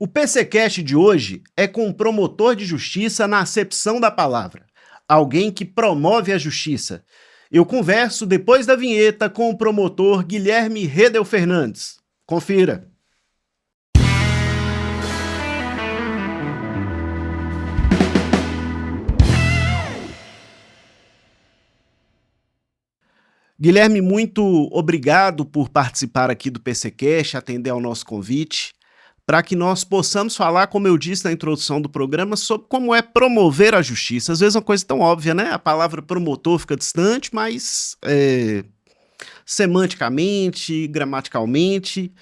O PCcast de hoje é com um promotor de justiça na acepção da palavra, alguém que promove a justiça. Eu converso depois da vinheta com o promotor Guilherme Redel Fernandes. Confira. Guilherme, muito obrigado por participar aqui do PCcast, atender ao nosso convite, para que nós possamos falar, como eu disse na introdução do programa, sobre como é promover a justiça. Às vezes é uma coisa tão óbvia, né? A palavra promotor fica distante, mas semanticamente, gramaticalmente,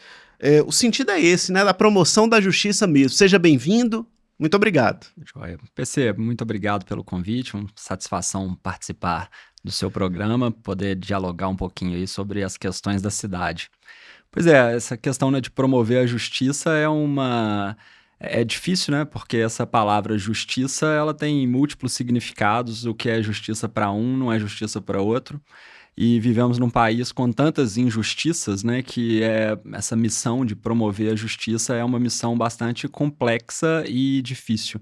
o sentido é esse, né? Da promoção da justiça mesmo. Seja bem-vindo, muito obrigado. Joia. PC, muito obrigado pelo convite, uma satisfação participar do seu programa, poder dialogar um pouquinho aí sobre as questões da cidade. Pois é, essa questão, né, de promover a justiça é difícil, né? Porque essa palavra justiça, ela tem múltiplos significados. O que é justiça para um não é justiça para outro. E vivemos num país com tantas injustiças, né, que essa missão de promover a justiça é uma missão bastante complexa e difícil,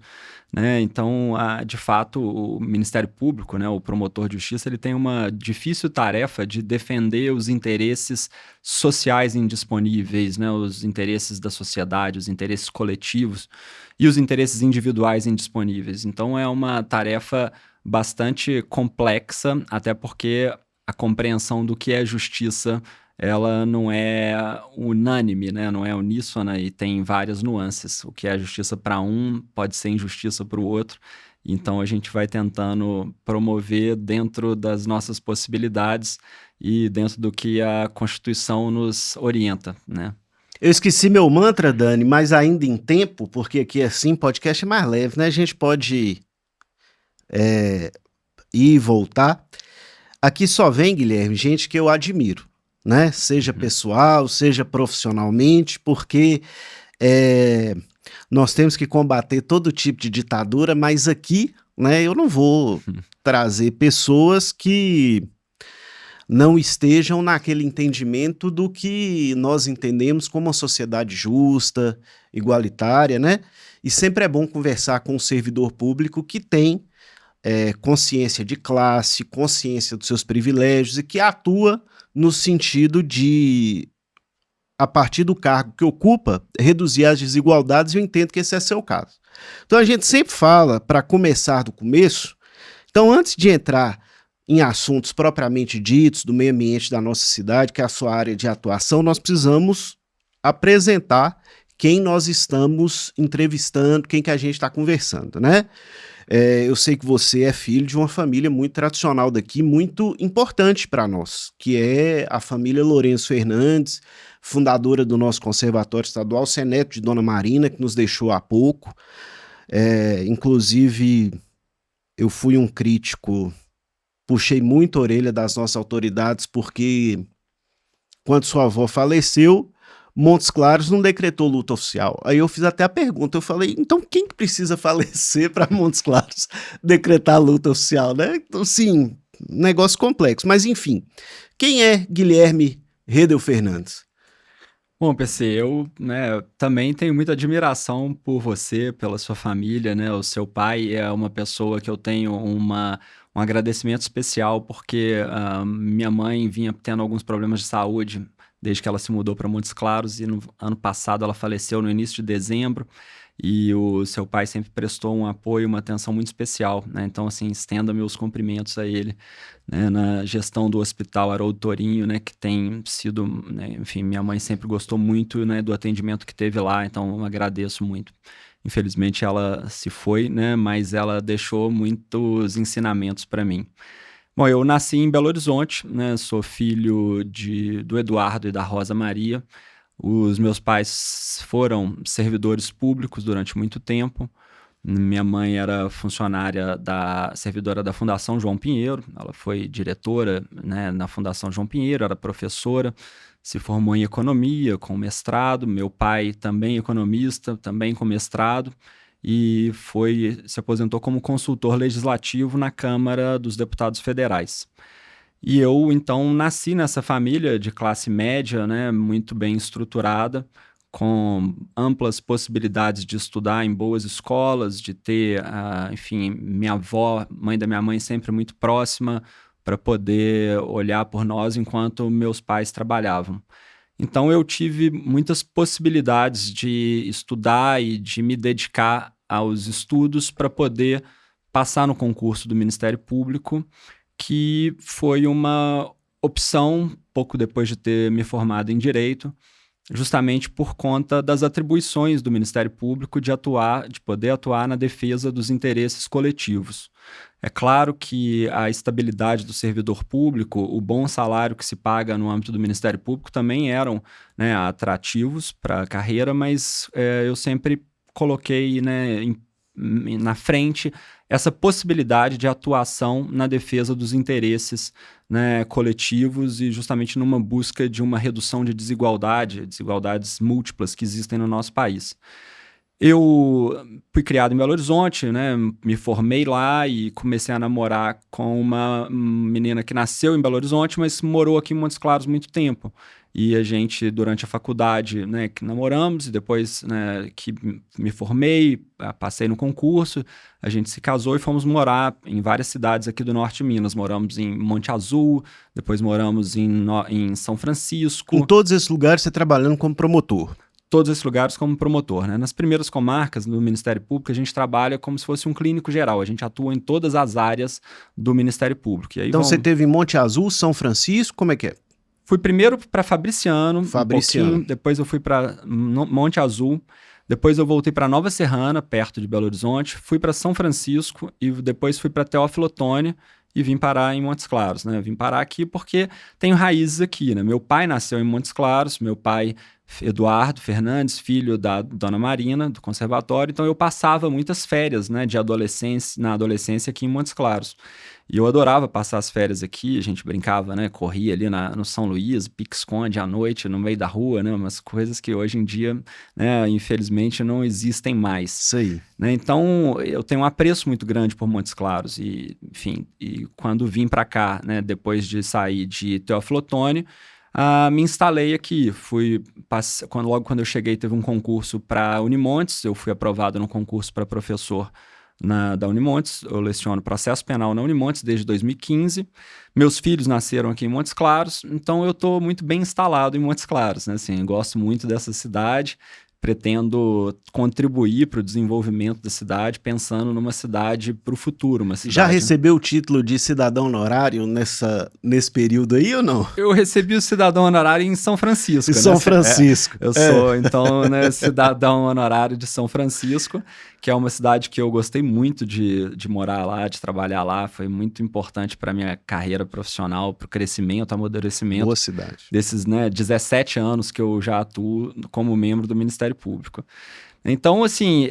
né? Então, de fato, o Ministério Público, né, o promotor de justiça, ele tem uma difícil tarefa de defender os interesses sociais indisponíveis, né, os interesses da sociedade, os interesses coletivos e os interesses individuais indisponíveis. Então, é uma tarefa bastante complexa, até porque a compreensão do que é justiça, ela não é unânime, né? Não é uníssona e tem várias nuances. O que é justiça para um pode ser injustiça para o outro. Então, a gente vai tentando promover dentro das nossas possibilidades e dentro do que a Constituição nos orienta, né? Eu esqueci meu mantra, Dani, mas ainda em tempo, porque aqui assim, podcast é mais leve, né? A gente pode ir e voltar. Aqui só vem, Guilherme, gente que eu admiro, né? Seja pessoal, seja profissionalmente, porque nós temos que combater todo tipo de ditadura, mas aqui, né, eu não vou trazer pessoas que não estejam naquele entendimento do que nós entendemos como uma sociedade justa, igualitária, né? E sempre é bom conversar com um servidor público que tem consciência de classe, consciência dos seus privilégios e que atua no sentido de, a partir do cargo que ocupa, reduzir as desigualdades, e eu entendo que esse é seu caso. Então a gente sempre fala, para começar do começo, então antes de entrar em assuntos propriamente ditos do meio ambiente da nossa cidade, que é a sua área de atuação, nós precisamos apresentar quem nós estamos entrevistando, quem que a gente está conversando, né? Eu sei que você é filho de uma família muito tradicional daqui, muito importante para nós, que é a família Lourenço Fernandes, fundadora do nosso Conservatório Estadual. Você é neto de Dona Marina, que nos deixou há pouco. Inclusive, eu fui um crítico, puxei muito a orelha das nossas autoridades, porque quando sua avó faleceu, Montes Claros não decretou luta oficial. Aí eu fiz até a pergunta, eu falei, então quem que precisa falecer para Montes Claros decretar a luta oficial, né? Então, sim, negócio complexo. Mas, enfim, quem é Guilherme Redel Fernandes? Bom, PC, eu, né, também tenho muita admiração por você, pela sua família, né? O seu pai é uma pessoa que eu tenho um agradecimento especial, porque minha mãe vinha tendo alguns problemas de saúde desde que ela se mudou para Montes Claros, e no ano passado ela faleceu no início de dezembro, e o seu pai sempre prestou um apoio, uma atenção muito especial, né? Então, assim, estenda meus cumprimentos a ele, né, na gestão do Hospital Haroldo Torinho, né, que tem sido, né, enfim, minha mãe sempre gostou muito, né, do atendimento que teve lá, então eu agradeço muito. Infelizmente ela se foi, né, mas ela deixou muitos ensinamentos para mim. Bom, eu nasci em Belo Horizonte, né, sou filho do Eduardo e da Rosa Maria. Os meus pais foram servidores públicos durante muito tempo. Minha mãe era servidora da Fundação João Pinheiro, ela foi diretora, né, na Fundação João Pinheiro, era professora, se formou em economia, com mestrado. Meu pai também economista, também com mestrado, e se aposentou como consultor legislativo na Câmara dos Deputados Federais. E eu, então, nasci nessa família de classe média, né, muito bem estruturada, com amplas possibilidades de estudar em boas escolas, de ter, enfim, minha avó, mãe da minha mãe, sempre muito próxima para poder olhar por nós enquanto meus pais trabalhavam. Então eu tive muitas possibilidades de estudar e de me dedicar aos estudos para poder passar no concurso do Ministério Público, que foi uma opção pouco depois de ter me formado em Direito, justamente por conta das atribuições do Ministério Público de poder atuar na defesa dos interesses coletivos. É claro que a estabilidade do servidor público, o bom salário que se paga no âmbito do Ministério Público também eram, né, atrativos para a carreira, mas eu sempre coloquei, né, na frente essa possibilidade de atuação na defesa dos interesses, né, coletivos e justamente numa busca de uma redução de desigualdades múltiplas que existem no nosso país. Eu fui criado em Belo Horizonte, né, me formei lá e comecei a namorar com uma menina que nasceu em Belo Horizonte, mas morou aqui em Montes Claros muito tempo. E a gente, durante a faculdade, né, que namoramos, e depois, né, que me formei, passei no concurso, a gente se casou e fomos morar em várias cidades aqui do norte de Minas. Moramos em Monte Azul, depois moramos em São Francisco. Em todos esses lugares você trabalhando como promotor? Todos esses lugares como promotor, né? Nas primeiras comarcas do Ministério Público, a gente trabalha como se fosse um clínico geral. A gente atua em todas as áreas do Ministério Público. E aí então você teve em Monte Azul, São Francisco, como é que é? Fui primeiro para Fabriciano, um pouquinho, depois eu fui para Monte Azul, depois eu voltei para Nova Serrana, perto de Belo Horizonte, fui para São Francisco e depois fui para Teófilo Otoni e vim parar em Montes Claros, né? Vim parar aqui porque tenho raízes aqui, né? Meu pai nasceu em Montes Claros, meu pai Eduardo Fernandes, filho da Dona Marina, do conservatório, então eu passava muitas férias, né, na adolescência aqui em Montes Claros. E eu adorava passar as férias aqui, a gente brincava, né, corria ali no São Luís, pique-esconde à noite, no meio da rua, né, umas coisas que hoje em dia, né, infelizmente não existem mais. Isso aí. Né, então eu tenho um apreço muito grande por Montes Claros e, enfim, e quando vim para cá, né, depois de sair de Teófilo Otoni, me instalei aqui. Logo quando eu cheguei, teve um concurso para Unimontes. Eu fui aprovado no concurso para professor da Unimontes. Eu leciono processo penal na Unimontes desde 2015. Meus filhos nasceram aqui em Montes Claros, então eu estou muito bem instalado em Montes Claros, né? Assim, gosto muito dessa cidade. Pretendo contribuir para o desenvolvimento da cidade, pensando numa cidade para o futuro. Já recebeu o título de cidadão honorário nesse período aí ou não? Eu recebi o cidadão honorário em São Francisco. Em São Francisco. Eu sou, então, né, cidadão honorário de São Francisco, que é uma cidade que eu gostei muito de morar lá, de trabalhar lá. Foi muito importante para a minha carreira profissional, para o crescimento, amadurecimento. Boa cidade. Desses, né, 17 anos que eu já atuo como membro do Ministério Público. Então, assim,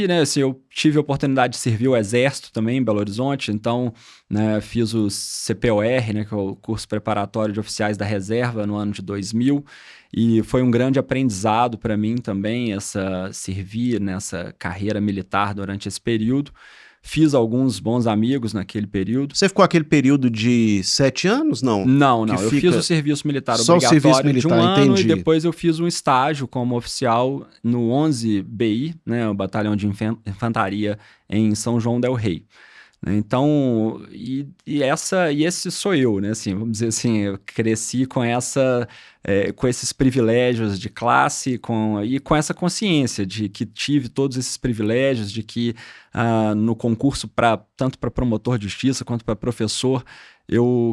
né, assim, eu tive a oportunidade de servir o Exército também em Belo Horizonte, então, né, fiz o CPOR, né, que é o curso preparatório de oficiais da reserva no ano de 2000, e foi um grande aprendizado para mim também servir nessa carreira militar durante esse período. Fiz alguns bons amigos naquele período. Você ficou aquele período de 7 anos, não? Não. Eu fiz o serviço militar só obrigatório o serviço militar, de um ano, entendi. e depois eu fiz um estágio como oficial no 11 BI, né, o Batalhão de Infantaria em São João del Rei. Então, esse sou eu, né? Assim, vamos dizer assim, eu cresci com esses privilégios de classe e com essa consciência de que tive todos esses privilégios, de que no concurso tanto para promotor de justiça quanto para professor,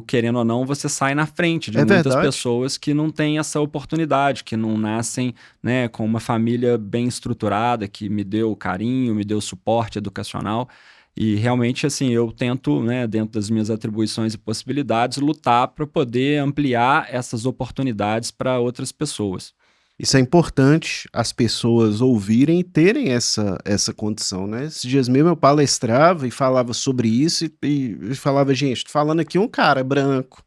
querendo ou não, você sai na frente de muitas pessoas que não têm essa oportunidade, que não nascem, né, com uma família bem estruturada, que me deu carinho, me deu suporte educacional. E realmente, assim, eu tento, né, dentro das minhas atribuições e possibilidades, lutar para poder ampliar essas oportunidades para outras pessoas. Isso é importante as pessoas ouvirem e terem essa condição, né? Esses dias mesmo eu palestrava e falava sobre isso e falava, gente, tô falando aqui um cara branco,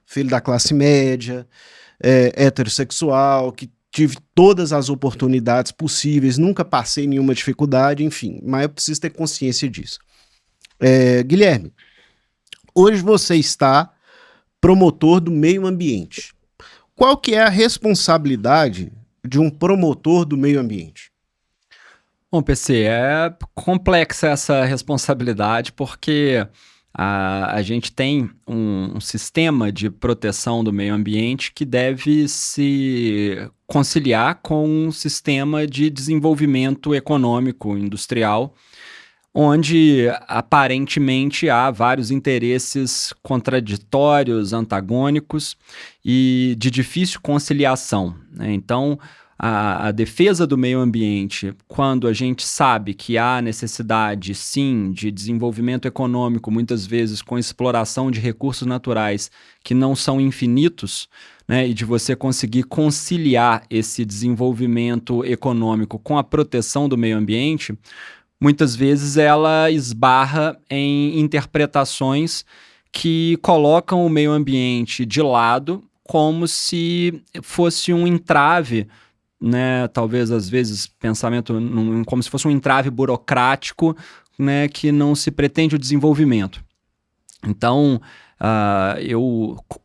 filho da classe média, heterossexual, que tive todas as oportunidades possíveis, nunca passei nenhuma dificuldade, enfim, mas eu preciso ter consciência disso. Guilherme, hoje você está promotor do meio ambiente. Qual que é a responsabilidade de um promotor do meio ambiente? Bom, PC, é complexa essa responsabilidade porque a gente tem um sistema de proteção do meio ambiente que deve se conciliar com um sistema de desenvolvimento econômico, industrial, onde aparentemente há vários interesses contraditórios, antagônicos e de difícil conciliação, né? Então, a defesa do meio ambiente, quando a gente sabe que há necessidade, sim, de desenvolvimento econômico, muitas vezes com exploração de recursos naturais que não são infinitos, né, e de você conseguir conciliar esse desenvolvimento econômico com a proteção do meio ambiente, muitas vezes ela esbarra em interpretações que colocam o meio ambiente de lado como se fosse um entrave, né? Talvez às vezes pensamento como se fosse um entrave burocrático, né, que não se pretende o desenvolvimento. Então,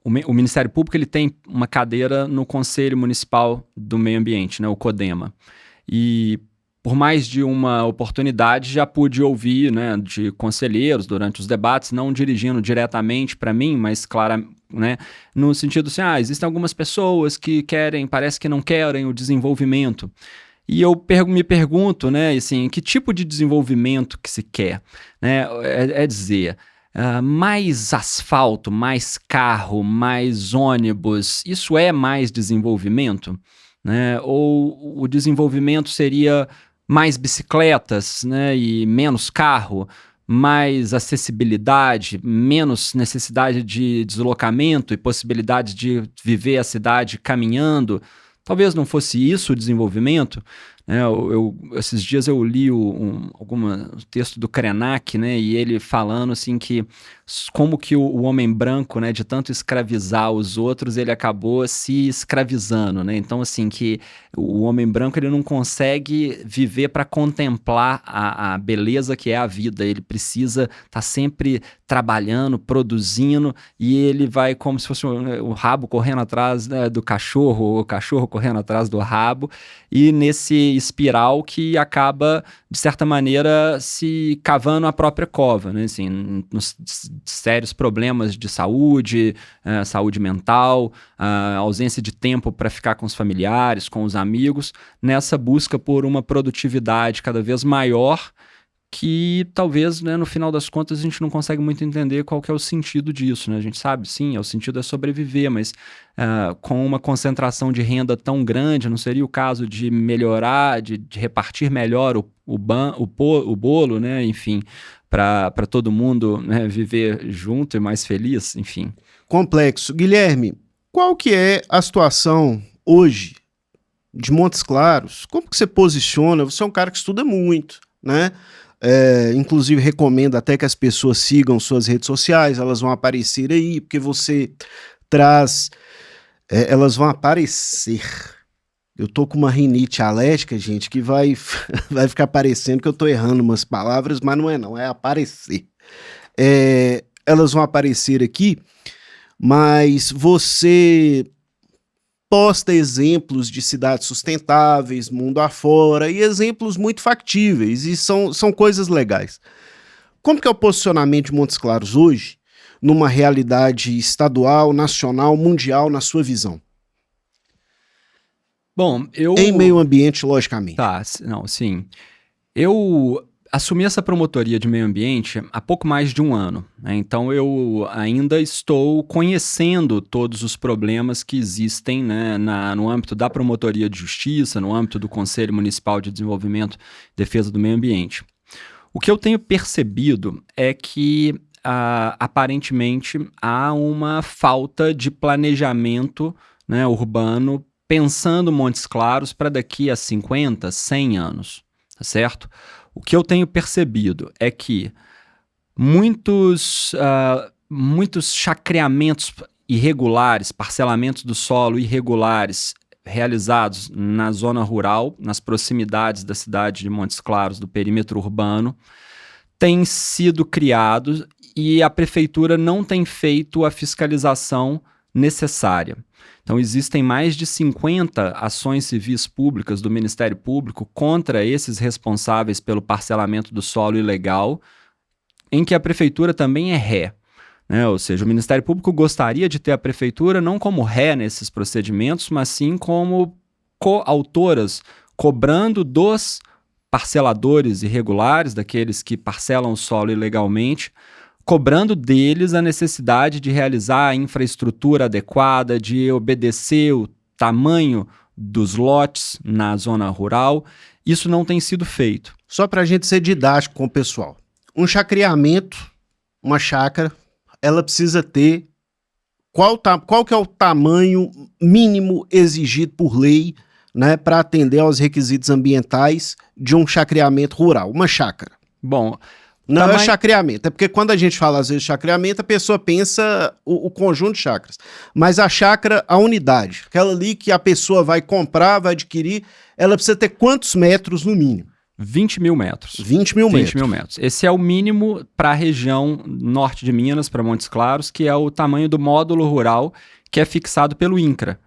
o Ministério Público ele tem uma cadeira no Conselho Municipal do Meio Ambiente, né, o CODEMA. E por mais de uma oportunidade já pude ouvir, né, de conselheiros durante os debates, não dirigindo diretamente para mim, mas né, no sentido assim, existem algumas pessoas que parece que não querem o desenvolvimento. E eu me pergunto, né, assim, que tipo de desenvolvimento que se quer, né? É dizer, mais asfalto, mais carro, mais ônibus, isso é mais desenvolvimento, né? Ou o desenvolvimento seria mais bicicletas, né, e menos carro, mais acessibilidade, menos necessidade de deslocamento e possibilidade de viver a cidade caminhando? Talvez não fosse isso o desenvolvimento, né? Esses dias eu li algum texto do Krenak, né, e ele falando assim que como que o homem branco, né, de tanto escravizar os outros, ele acabou se escravizando, né? Então assim que o homem branco ele não consegue viver para contemplar a beleza que é a vida, ele precisa estar sempre trabalhando, produzindo, e ele vai como se fosse o rabo correndo atrás, né, do cachorro, o cachorro correndo atrás do rabo, e nesse espiral que acaba, de certa maneira, se cavando a própria cova, né? Assim, nos sérios problemas de saúde, saúde mental, ausência de tempo para ficar com os familiares, com os amigos, nessa busca por uma produtividade cada vez maior que talvez, né, no final das contas, a gente não consegue muito entender qual que é o sentido disso, né? A gente sabe, sim, o sentido é sobreviver, mas com uma concentração de renda tão grande, não seria o caso de melhorar, de repartir melhor o bolo, né? Enfim, para todo mundo, né, viver junto e mais feliz, enfim. Complexo. Guilherme, qual que é a situação hoje de Montes Claros? Como que você posiciona? Você é um cara que estuda muito, né? Inclusive recomendo até que as pessoas sigam suas redes sociais, elas vão aparecer aí, porque você traz, elas vão aparecer. Eu tô com uma rinite alérgica, gente, que vai ficar parecendo que eu tô errando umas palavras, mas não, é aparecer. Elas vão aparecer aqui, mas você posta exemplos de cidades sustentáveis, mundo afora, e exemplos muito factíveis, e são coisas legais. Como que é o posicionamento de Montes Claros hoje, numa realidade estadual, nacional, mundial, na sua visão? Bom, em meio ambiente, logicamente. Tá, não, sim. Eu assumi essa promotoria de meio ambiente há pouco mais de um ano, né? Então eu ainda estou conhecendo todos os problemas que existem, né, no âmbito da promotoria de justiça, no âmbito do Conselho Municipal de Desenvolvimento e Defesa do Meio Ambiente. O que eu tenho percebido é que aparentemente há uma falta de planejamento, né, urbano pensando Montes Claros para daqui a 50, 100 anos, tá certo? O que eu tenho percebido é que muitos chacreamentos irregulares, parcelamentos do solo irregulares realizados na zona rural, nas proximidades da cidade de Montes Claros, do perímetro urbano, têm sido criados e a prefeitura não tem feito a fiscalização necessária. Então, existem mais de 50 ações civis públicas do Ministério Público contra esses responsáveis pelo parcelamento do solo ilegal, em que a prefeitura também é ré. Né? Ou seja, o Ministério Público gostaria de ter a prefeitura não como ré nesses procedimentos, mas sim como coautoras, cobrando dos parceladores irregulares, daqueles que parcelam o solo ilegalmente, cobrando deles a necessidade de realizar a infraestrutura adequada, de obedecer o tamanho dos lotes na zona rural. Isso não tem sido feito. Só para a gente ser didático com o pessoal. Um chacreamento, uma chácara, ela precisa ter qual que é o tamanho mínimo exigido por lei, né, para atender aos requisitos ambientais de um chacreamento rural, uma chácara. Bom, não é chacreamento, é porque quando a gente fala às vezes chacreamento, a pessoa pensa o conjunto de chácaras. Mas a chácara, a unidade, aquela ali que a pessoa vai comprar, vai adquirir, ela precisa ter quantos metros no mínimo? 20 mil metros. 20 mil metros. 20 mil metros. Esse é o mínimo para a região norte de Minas, para Montes Claros, que é o tamanho do módulo rural que é fixado pelo INCRA,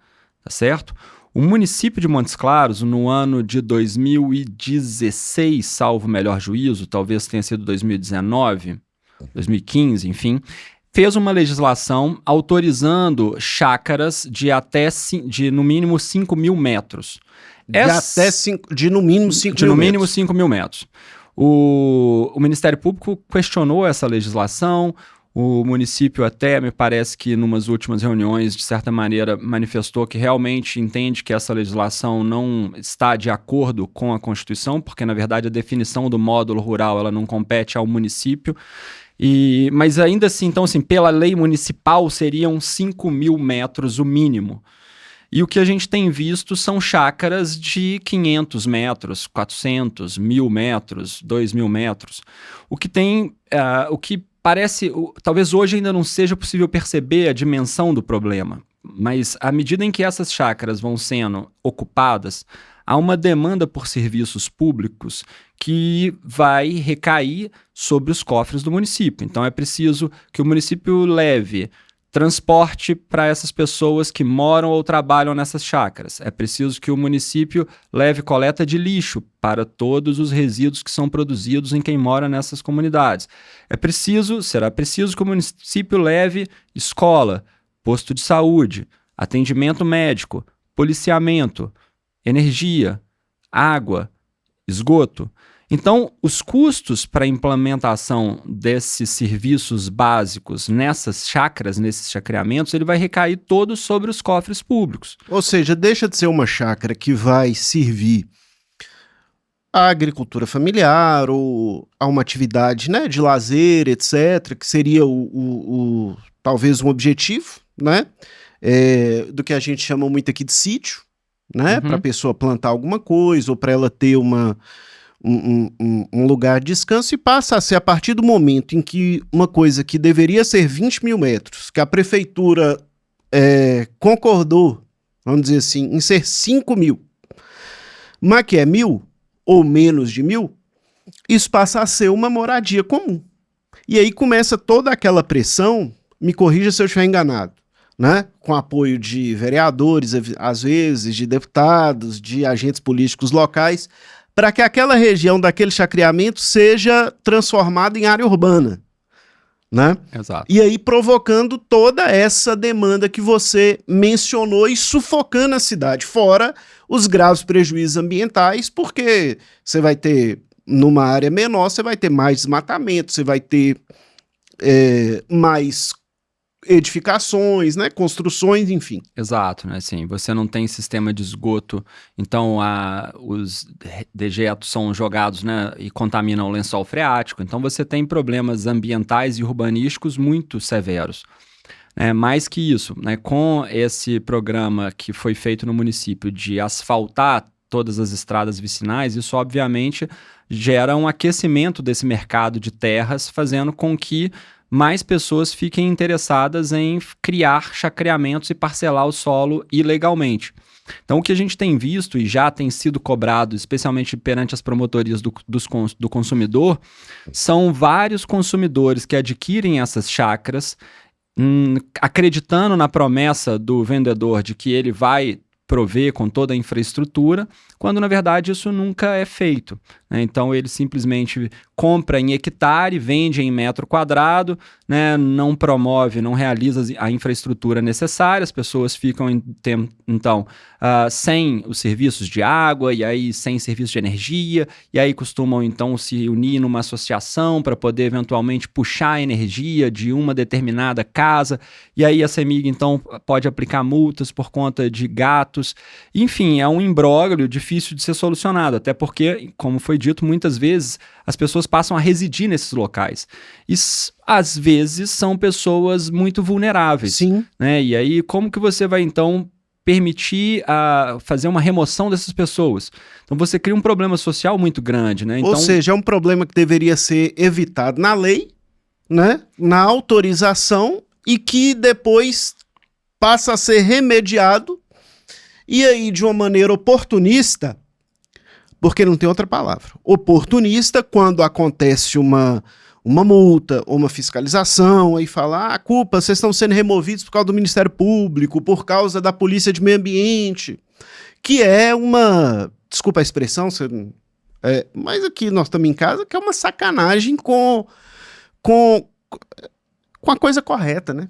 tá certo? O município de Montes Claros, no ano de 2016, salvo o melhor juízo, talvez tenha sido 2019, 2015, enfim, fez uma legislação autorizando chácaras de no mínimo 5 mil metros. De no mínimo 5 mil no mínimo 5 mil metros. O Ministério Público questionou essa legislação. O município até, me parece que numas últimas reuniões, de certa maneira, manifestou que realmente entende que essa legislação não está de acordo com a Constituição, porque, na verdade, a definição do módulo rural ela não compete ao município. Mas ainda assim, então, assim, pela lei municipal, seriam 5 mil metros o mínimo. E o que a gente tem visto são chácaras de 500 metros, 400, 1.000 metros, 2.000 metros. O que parece, talvez hoje ainda não seja possível perceber a dimensão do problema, mas à medida em que essas chácaras vão sendo ocupadas, há uma demanda por serviços públicos que vai recair sobre os cofres do município. Então é preciso que o município leve transporte para essas pessoas que moram ou trabalham nessas chácaras. É preciso que o município leve coleta de lixo para todos os resíduos que são produzidos em quem mora nessas comunidades. Será preciso que o município leve escola, posto de saúde, atendimento médico, policiamento, energia, água, esgoto. Então, os custos para a implementação desses serviços básicos nessas chácaras, nesses chacreamentos, ele vai recair todo sobre os cofres públicos. Ou seja, deixa de ser uma chácara que vai servir à agricultura familiar ou a uma atividade, né, de lazer, etc., que seria talvez um objetivo, né, do que a gente chama muito aqui de sítio, né, para a pessoa plantar alguma coisa ou para ela ter um lugar de descanso, e passa a ser, a partir do momento em que uma coisa que deveria ser 20 mil metros, que a prefeitura concordou, vamos dizer assim, em ser 5 mil, mas que é 1.000 ou menos de 1.000, isso passa a ser uma moradia comum. E aí começa toda aquela pressão, me corrija se eu estiver enganado, né? Com apoio de vereadores, às vezes, de deputados, de agentes políticos locais, para que aquela região daquele chacreamento seja transformada em área urbana, né? Exato. E aí provocando toda essa demanda que você mencionou e sufocando a cidade, fora os graves prejuízos ambientais, porque você vai ter, numa área menor, você vai ter mais desmatamento, você vai ter mais edificações, né, construções, enfim. Exato, né? Assim, você não tem sistema de esgoto, então os dejetos são jogados, né, e contaminam o lençol freático, então você tem problemas ambientais e urbanísticos muito severos. Mais que isso, né, com esse programa que foi feito no município de asfaltar todas as estradas vicinais, isso obviamente gera um aquecimento desse mercado de terras, fazendo com que mais pessoas fiquem interessadas em criar chacreamentos e parcelar o solo ilegalmente. Então, o que a gente tem visto e já tem sido cobrado, especialmente perante as promotorias do consumidor, são vários consumidores que adquirem essas chácaras acreditando na promessa do vendedor de que ele vai prover com toda a infraestrutura, quando na verdade isso nunca é feito, né? Então ele simplesmente compra em hectare, vende em metro quadrado, né? Não promove, não realiza a infraestrutura necessária, as pessoas ficam então sem os serviços de água, e aí sem serviço de energia, e aí costumam então se unir numa associação para poder eventualmente puxar a energia de uma determinada casa, e aí a CEMIG então pode aplicar multas por conta de gatos. Enfim, é um imbróglio difícil de ser solucionado, até porque, como foi dito, muitas vezes as pessoas passam a residir nesses locais. E às vezes são pessoas muito vulneráveis. Sim. Né? E aí, como que você vai então permitir fazer uma remoção dessas pessoas? Então você cria um problema social muito grande, né? Então, ou seja, é um problema que deveria ser evitado na lei, né? Na autorização, e que depois passa a ser remediado, e aí de uma maneira oportunista, porque não tem outra palavra, oportunista, quando acontece uma multa ou uma fiscalização, aí fala, a culpa, vocês estão sendo removidos por causa do Ministério Público, por causa da Polícia de Meio Ambiente, que é uma, desculpa a expressão, mas aqui nós estamos em casa, que é uma sacanagem com a coisa correta, né?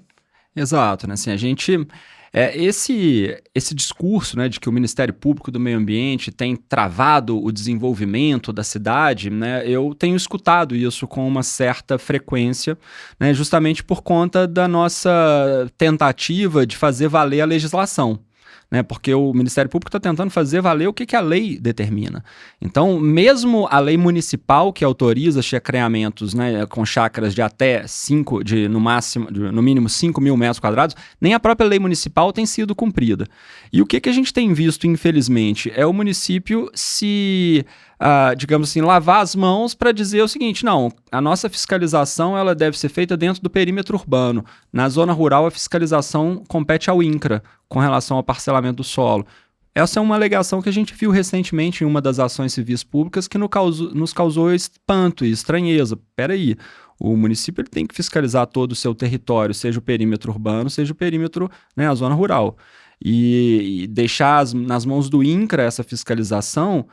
Exato, né? Assim, a gente... esse discurso, né, de que o Ministério Público do Meio Ambiente tem travado o desenvolvimento da cidade, né, eu tenho escutado isso com uma certa frequência, né, justamente por conta da nossa tentativa de fazer valer a legislação. Né, porque o Ministério Público está tentando fazer valer o que a lei determina. Então, mesmo a lei municipal que autoriza chacreamentos, né, com chácaras de até no mínimo 5 mil metros quadrados, nem a própria lei municipal tem sido cumprida. E o que a gente tem visto, infelizmente, é o município digamos assim, lavar as mãos para dizer o seguinte: não, a nossa fiscalização ela deve ser feita dentro do perímetro urbano. Na zona rural, a fiscalização compete ao INCRA com relação ao parcelamento do solo. Essa é uma alegação que a gente viu recentemente em uma das ações civis públicas que nos causou espanto e estranheza. Peraí, o município ele tem que fiscalizar todo o seu território, seja o perímetro urbano, seja o perímetro, né, a zona rural. E deixar nas mãos do INCRA essa fiscalização,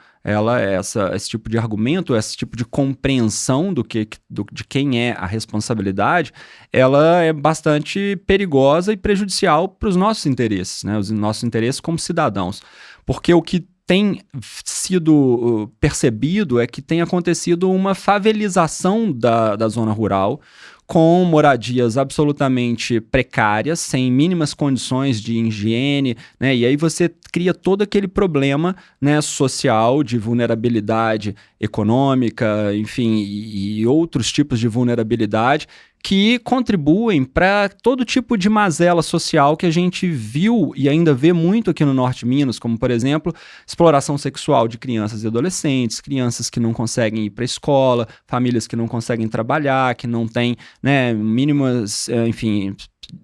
esse tipo de argumento, esse tipo de compreensão de quem é a responsabilidade, ela é bastante perigosa e prejudicial para os nossos interesses, né? Os nossos interesses como cidadãos. Porque o que tem sido percebido é que tem acontecido uma favelização da zona rural, com moradias absolutamente precárias, sem mínimas condições de higiene, né? E aí você cria todo aquele problema, né, social, de vulnerabilidade econômica, enfim, e outros tipos de vulnerabilidade que contribuem para todo tipo de mazela social que a gente viu e ainda vê muito aqui no Norte de Minas, como, por exemplo, exploração sexual de crianças e adolescentes, crianças que não conseguem ir para a escola, famílias que não conseguem trabalhar, que não têm, né, mínimas, enfim,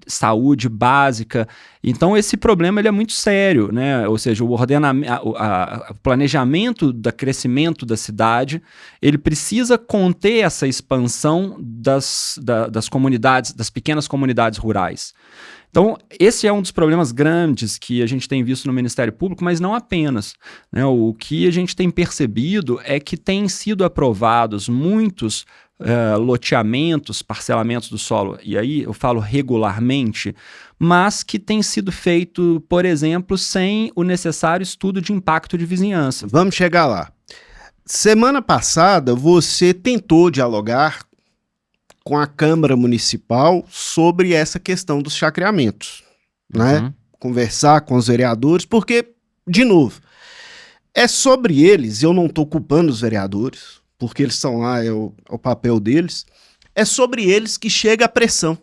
saúde básica. Então esse problema ele é muito sério, né? Ou seja, o planejamento do crescimento da cidade, ele precisa conter essa expansão das comunidades, das pequenas comunidades rurais. Então, esse é um dos problemas grandes que a gente tem visto no Ministério Público, mas não apenas, né? O que a gente tem percebido é que têm sido aprovados muitos loteamentos, parcelamentos do solo, e aí eu falo regularmente, mas que tem sido feito, por exemplo, sem o necessário estudo de impacto de vizinhança. Vamos chegar lá. Semana passada, você tentou dialogar com a Câmara Municipal sobre essa questão dos chacreamentos, né? Conversar com os vereadores, porque, de novo, é sobre eles, eu não estou culpando os vereadores, porque eles estão lá, é o papel deles, é sobre eles que chega a pressão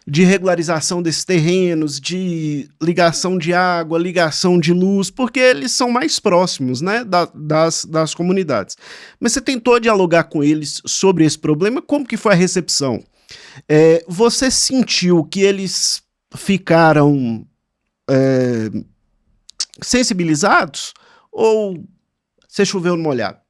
de regularização desses terrenos, de ligação de água, ligação de luz, porque eles são mais próximos, né, das comunidades. Mas você tentou dialogar com eles sobre esse problema? Como que foi a recepção? Você sentiu que eles ficaram sensibilizados ou você choveu no molhado?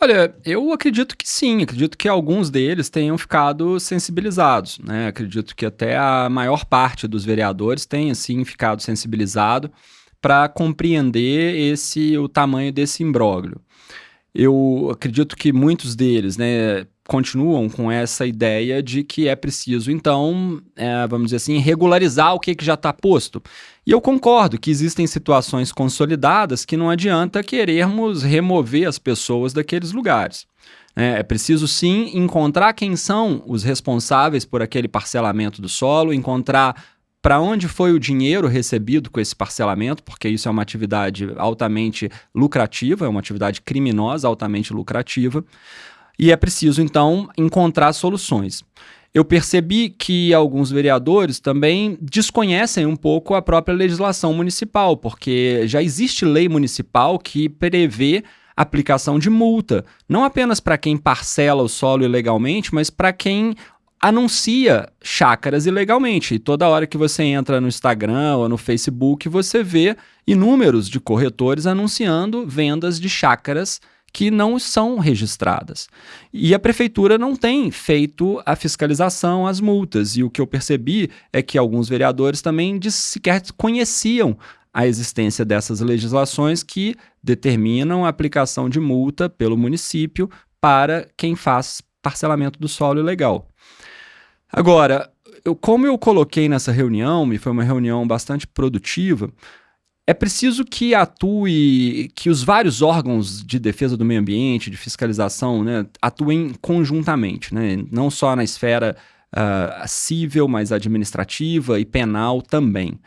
Olha, eu acredito que sim, acredito que alguns deles tenham ficado sensibilizados, né? Acredito que até a maior parte dos vereadores tenha, sim, ficado sensibilizado para compreender o tamanho desse imbróglio. Eu acredito que muitos deles, né, continuam com essa ideia de que é preciso, então, vamos dizer assim, regularizar o que já está posto. E eu concordo que existem situações consolidadas que não adianta querermos remover as pessoas daqueles lugares. É preciso, sim, encontrar quem são os responsáveis por aquele parcelamento do solo, encontrar para onde foi o dinheiro recebido com esse parcelamento, porque isso é uma atividade altamente lucrativa, é uma atividade criminosa altamente lucrativa, e é preciso, então, encontrar soluções. Eu percebi que alguns vereadores também desconhecem um pouco a própria legislação municipal, porque já existe lei municipal que prevê aplicação de multa, não apenas para quem parcela o solo ilegalmente, mas para quem anuncia chácaras ilegalmente. E toda hora que você entra no Instagram ou no Facebook, você vê inúmeros de corretores anunciando vendas de chácaras que não são registradas. E a prefeitura não tem feito a fiscalização, as multas. E o que eu percebi é que alguns vereadores também sequer conheciam a existência dessas legislações que determinam a aplicação de multa pelo município para quem faz parcelamento do solo ilegal. Agora, como eu coloquei nessa reunião, e foi uma reunião bastante produtiva, é preciso que que os vários órgãos de defesa do meio ambiente, de fiscalização, né, atuem conjuntamente, né, não só na esfera civil, mas administrativa e penal também.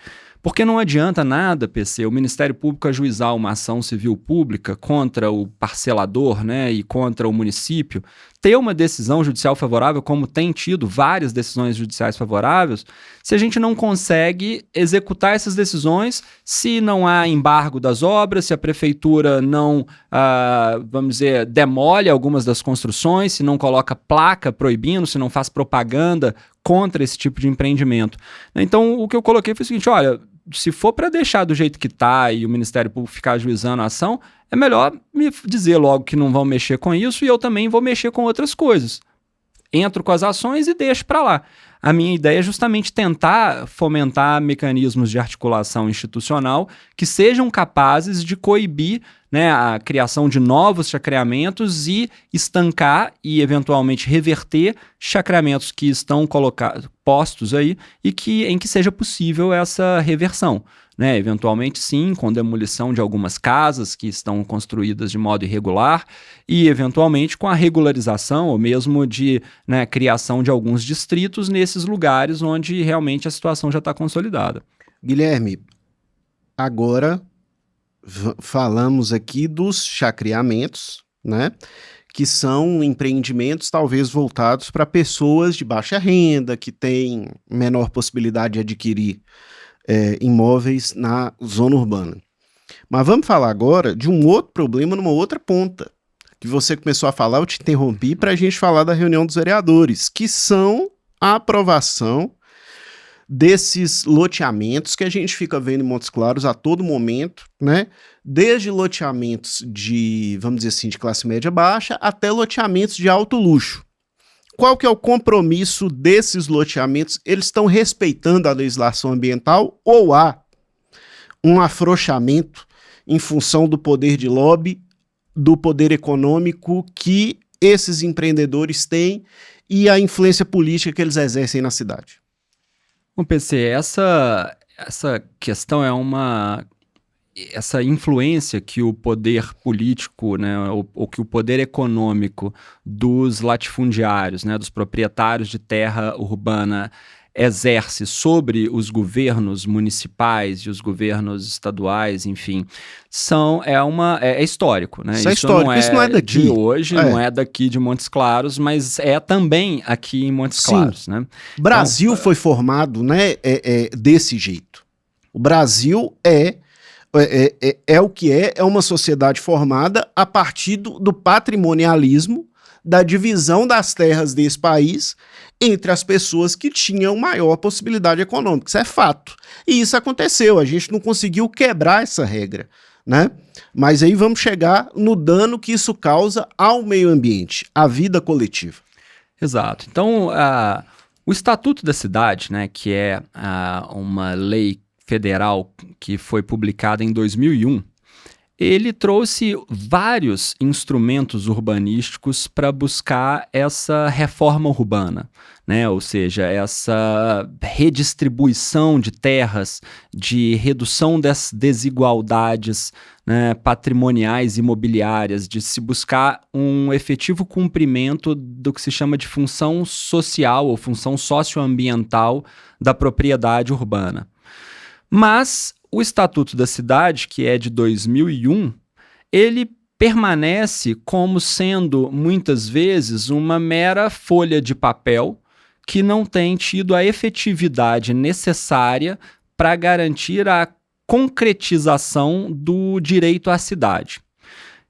Porque não adianta nada, PC, o Ministério Público ajuizar uma ação civil pública contra o parcelador, né, e contra o município, ter uma decisão judicial favorável, como tem tido várias decisões judiciais favoráveis, se a gente não consegue executar essas decisões, se não há embargo das obras, se a prefeitura não, vamos dizer, demole algumas das construções, se não coloca placa proibindo, se não faz propaganda contra esse tipo de empreendimento. Então, o que eu coloquei foi o seguinte, olha, se for para deixar do jeito que está e o Ministério Público ficar ajuizando a ação, é melhor me dizer logo que não vão mexer com isso e eu também vou mexer com outras coisas. Entro com as ações e deixo para lá. A minha ideia é justamente tentar fomentar mecanismos de articulação institucional que sejam capazes de coibir, né, a criação de novos chacreamentos e estancar e eventualmente reverter chacreamentos que estão postos aí e em que seja possível essa reversão. Né, eventualmente sim, com demolição de algumas casas que estão construídas de modo irregular e eventualmente com a regularização ou mesmo de, né, criação de alguns distritos nesses lugares onde realmente a situação já está consolidada. Guilherme, agora falamos aqui dos chacreamentos, né, que são empreendimentos talvez voltados para pessoas de baixa renda, que têm menor possibilidade de adquirir imóveis na zona urbana. Mas vamos falar agora de um outro problema numa outra ponta, que você começou a falar, eu te interrompi para a gente falar da reunião dos vereadores, que são a aprovação desses loteamentos que a gente fica vendo em Montes Claros a todo momento, né? Desde loteamentos de, vamos dizer assim, de classe média baixa até loteamentos de alto luxo. Qual que é o compromisso desses loteamentos? Eles estão respeitando a legislação ambiental ou há um afrouxamento em função do poder de lobby, do poder econômico que esses empreendedores têm e a influência política que eles exercem na cidade? Bom, PC, essa questão essa influência que o poder político, né, ou que o poder econômico dos latifundiários, né, dos proprietários de terra urbana exerce sobre os governos municipais e os governos estaduais, enfim, é histórico, né? Isso é histórico, isso não é daqui. De hoje, não é daqui de Montes Claros, mas é também aqui em Montes Claros, né? O Brasil foi formado, né, desse jeito. O Brasil é o que é uma sociedade formada a partir do patrimonialismo, da divisão das terras desse país entre as pessoas que tinham maior possibilidade econômica. Isso é fato. E isso aconteceu, a gente não conseguiu quebrar essa regra, né? Mas aí vamos chegar no dano que isso causa ao meio ambiente, à vida coletiva. Exato. Então, o Estatuto da Cidade, né, que é uma lei federal que foi publicada em 2001, ele trouxe vários instrumentos urbanísticos para buscar essa reforma urbana, né? Ou seja, essa redistribuição de terras, de redução das desigualdades, né, patrimoniais e imobiliárias, de se buscar um efetivo cumprimento do que se chama de função social ou função socioambiental da propriedade urbana. Mas o Estatuto da Cidade, que é de 2001, ele permanece como sendo, muitas vezes, uma mera folha de papel que não tem tido a efetividade necessária para garantir a concretização do direito à cidade.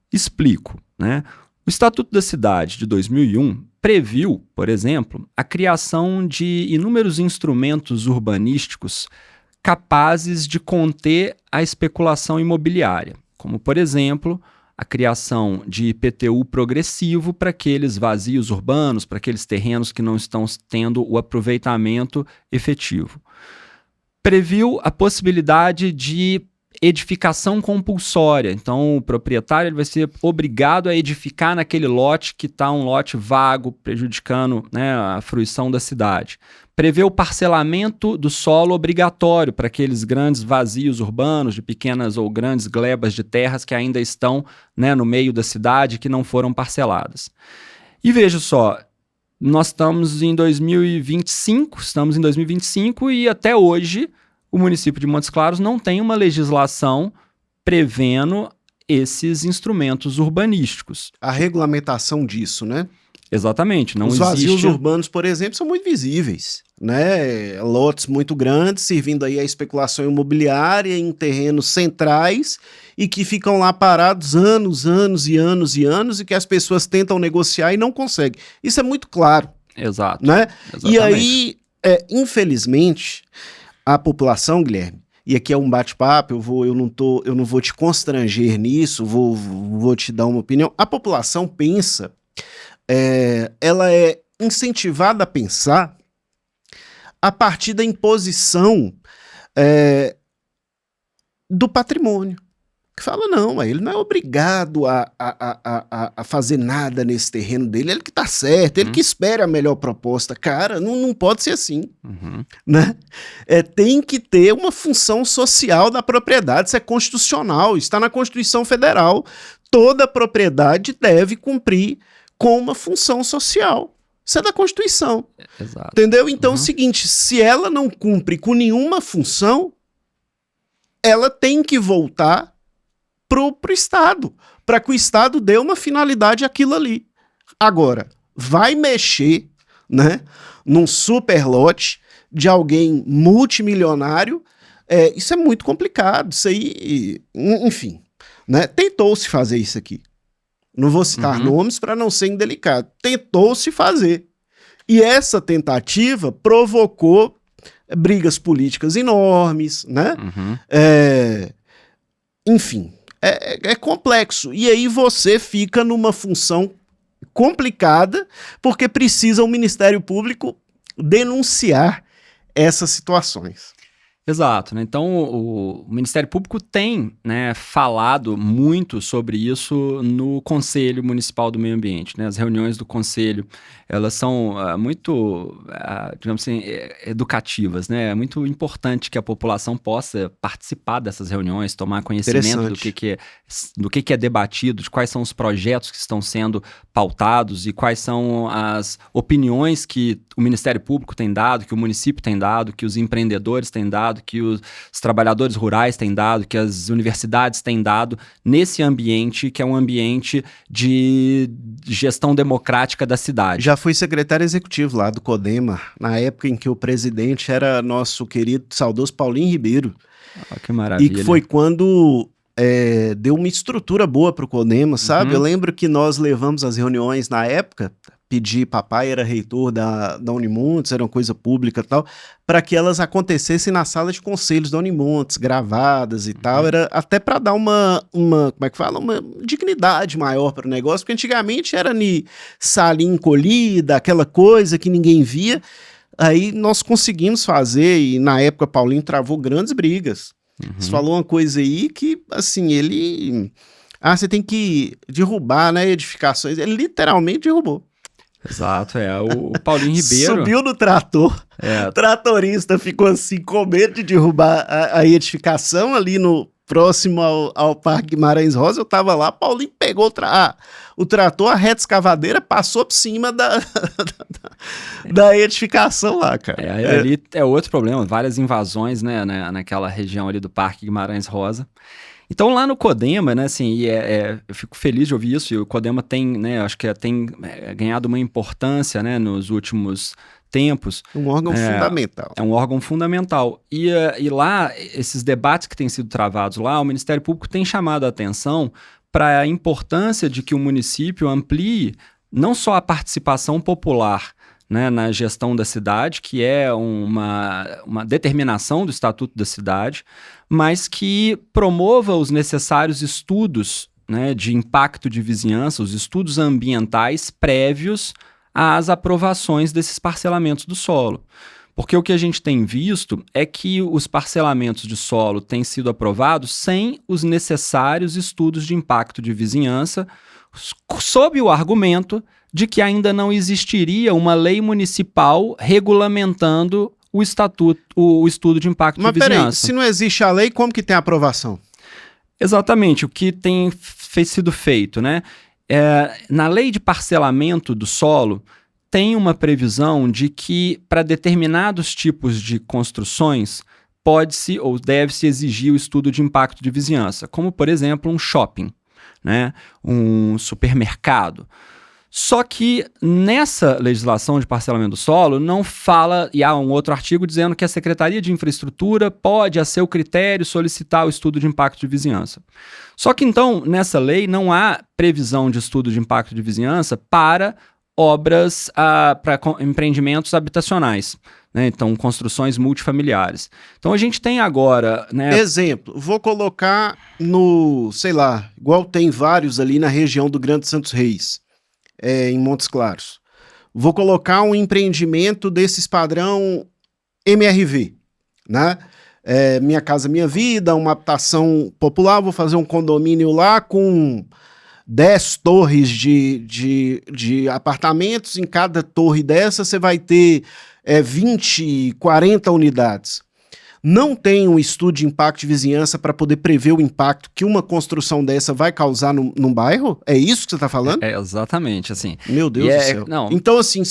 Explico, né? O Estatuto da Cidade, de 2001, previu, por exemplo, a criação de inúmeros instrumentos urbanísticos capazes de conter a especulação imobiliária, como, por exemplo, a criação de IPTU progressivo para aqueles vazios urbanos, para aqueles terrenos que não estão tendo o aproveitamento efetivo. Previu a possibilidade de edificação compulsória. Então, o proprietário ele vai ser obrigado a edificar naquele lote que está um lote vago, prejudicando, né, a fruição da cidade. Prevê o parcelamento do solo obrigatório para aqueles grandes vazios urbanos, de pequenas ou grandes glebas de terras que ainda estão, né, no meio da cidade, que não foram parceladas. E veja só, nós estamos em 2025 e até hoje o município de Montes Claros não tem uma legislação prevendo esses instrumentos urbanísticos. A regulamentação disso, né? Exatamente, não Os existe... vazios urbanos, por exemplo, são muito visíveis, né? Lotes muito grandes, servindo aí a especulação imobiliária em terrenos centrais e que ficam lá parados anos e que as pessoas tentam negociar e não conseguem. Isso é muito claro. Exato. Né? Exatamente. E aí, infelizmente, a população, Guilherme, e aqui é um bate-papo, eu não vou te constranger nisso, vou te dar uma opinião. A população pensa, ela é incentivada a pensar a partir da imposição do patrimônio. Que fala, não, ele não é obrigado a fazer nada nesse terreno dele, ele que tá certo, ele que espera a melhor proposta. Cara, não pode ser assim, né? Tem que ter uma função social da propriedade, isso é constitucional, está na Constituição Federal. Toda propriedade deve cumprir com uma função social. Isso é da Constituição. Exato. Entendeu? Então é o seguinte, se ela não cumpre com nenhuma função, ela tem que voltar pro Estado, para que o Estado dê uma finalidade àquilo ali. Agora, vai mexer, né, num super lote de alguém multimilionário, isso é muito complicado, isso aí, enfim, né, tentou-se fazer isso aqui. Não vou citar nomes para não ser indelicado. Tentou-se fazer. E essa tentativa provocou brigas políticas enormes, né? Enfim, é complexo. E aí você fica numa função complicada, porque precisa o Ministério Público denunciar essas situações. Exato, né? Então o Ministério Público tem, né, falado muito sobre isso no Conselho Municipal do Meio Ambiente, né? As reuniões do Conselho, elas são muito, digamos assim, educativas, né? É muito importante que a população possa participar dessas reuniões, tomar conhecimento do que é debatido, de quais são os projetos que estão sendo pautados e quais são as opiniões que o Ministério Público tem dado, que o município tem dado, que os empreendedores têm dado, que os trabalhadores rurais têm dado, que as universidades têm dado nesse ambiente que é um ambiente de gestão democrática da cidade. Já fui secretário executivo lá do CODEMA, na época em que o presidente era nosso querido, saudoso Paulinho Ribeiro. Que maravilha. E que foi quando deu uma estrutura boa para o CODEMA, sabe? Eu lembro que nós levamos as reuniões na época, pedir, papai era reitor da Unimontes, era uma coisa pública e tal, para que elas acontecessem na sala de conselhos da Unimontes, gravadas e tal, era até para dar uma, como é que fala, uma dignidade maior para o negócio, porque antigamente era salinha encolhida, aquela coisa que ninguém via. Aí nós conseguimos fazer, e na época Paulinho travou grandes brigas. Você falou uma coisa aí que, assim, ele... você tem que derrubar, né, edificações. Ele literalmente derrubou. Exato, o Paulinho Ribeiro... Subiu no trator, o tratorista ficou assim, com medo de derrubar a edificação ali próximo ao Parque Guimarães Rosa. Eu tava lá, Paulinho pegou o trator, a reta escavadeira, passou por cima da edificação lá, cara. Ali é outro problema, várias invasões, né, naquela região ali do Parque Guimarães Rosa. Então, lá no CODEMA, né, assim, eu fico feliz de ouvir isso, e o CODEMA tem, né, acho que tem ganhado uma importância, né, nos últimos tempos. Um órgão fundamental. É um órgão fundamental. E lá, esses debates que têm sido travados lá, o Ministério Público tem chamado a atenção para a importância de que o município amplie não só a participação popular, né, na gestão da cidade, que é uma determinação do Estatuto da Cidade, mas que promova os necessários estudos, né, de impacto de vizinhança, os estudos ambientais prévios às aprovações desses parcelamentos do solo. Porque o que a gente tem visto é que os parcelamentos de solo têm sido aprovados sem os necessários estudos de impacto de vizinhança, sob o argumento de que ainda não existiria uma lei municipal regulamentando o estudo de impacto de vizinhança. Mas peraí, se não existe a lei, como que tem a aprovação? Exatamente, o que tem sido feito, né? Na lei de parcelamento do solo, tem uma previsão de que para determinados tipos de construções pode-se ou deve-se exigir o estudo de impacto de vizinhança, como, por exemplo, um shopping, né? Um supermercado. Só que nessa legislação de parcelamento do solo não fala, e há um outro artigo dizendo que a Secretaria de Infraestrutura pode, a seu critério, solicitar o estudo de impacto de vizinhança. Só que então, nessa lei, não há previsão de estudo de impacto de vizinhança para obras, para empreendimentos habitacionais, né? Então, construções multifamiliares. Então, a gente tem agora, né? Exemplo, vou colocar sei lá, igual tem vários ali na região do Grande Santos Reis, em Montes Claros. Vou colocar um empreendimento desses padrão MRV, né? Minha Casa Minha Vida, uma habitação popular, vou fazer um condomínio lá com 10 torres de apartamentos. Em cada torre dessa você vai ter 20, 40 unidades. Não tem um estudo de impacto de vizinhança para poder prever o impacto que uma construção dessa vai causar num bairro? É isso que você está falando? Exatamente, assim. Meu Deus do céu. Não. Então, assim,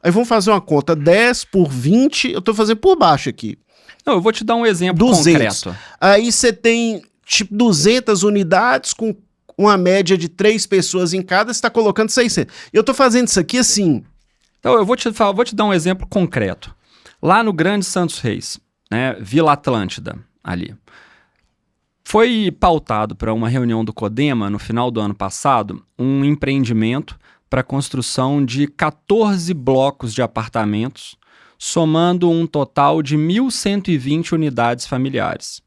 aí vão fazer uma conta 10 por 20, eu estou fazendo por baixo aqui. Não, eu vou te dar um exemplo 200. concreto. Aí você tem, tipo, 200 unidades com uma média de 3 pessoas em cada, você está colocando 600. Eu estou fazendo isso aqui assim. Então, eu vou te dar um exemplo concreto. Lá no Grande Santos Reis, né, Vila Atlântida, ali. Foi pautado para uma reunião do CODEMA, no final do ano passado, um empreendimento para a construção de 14 blocos de apartamentos, somando um total de 1.120 unidades familiares.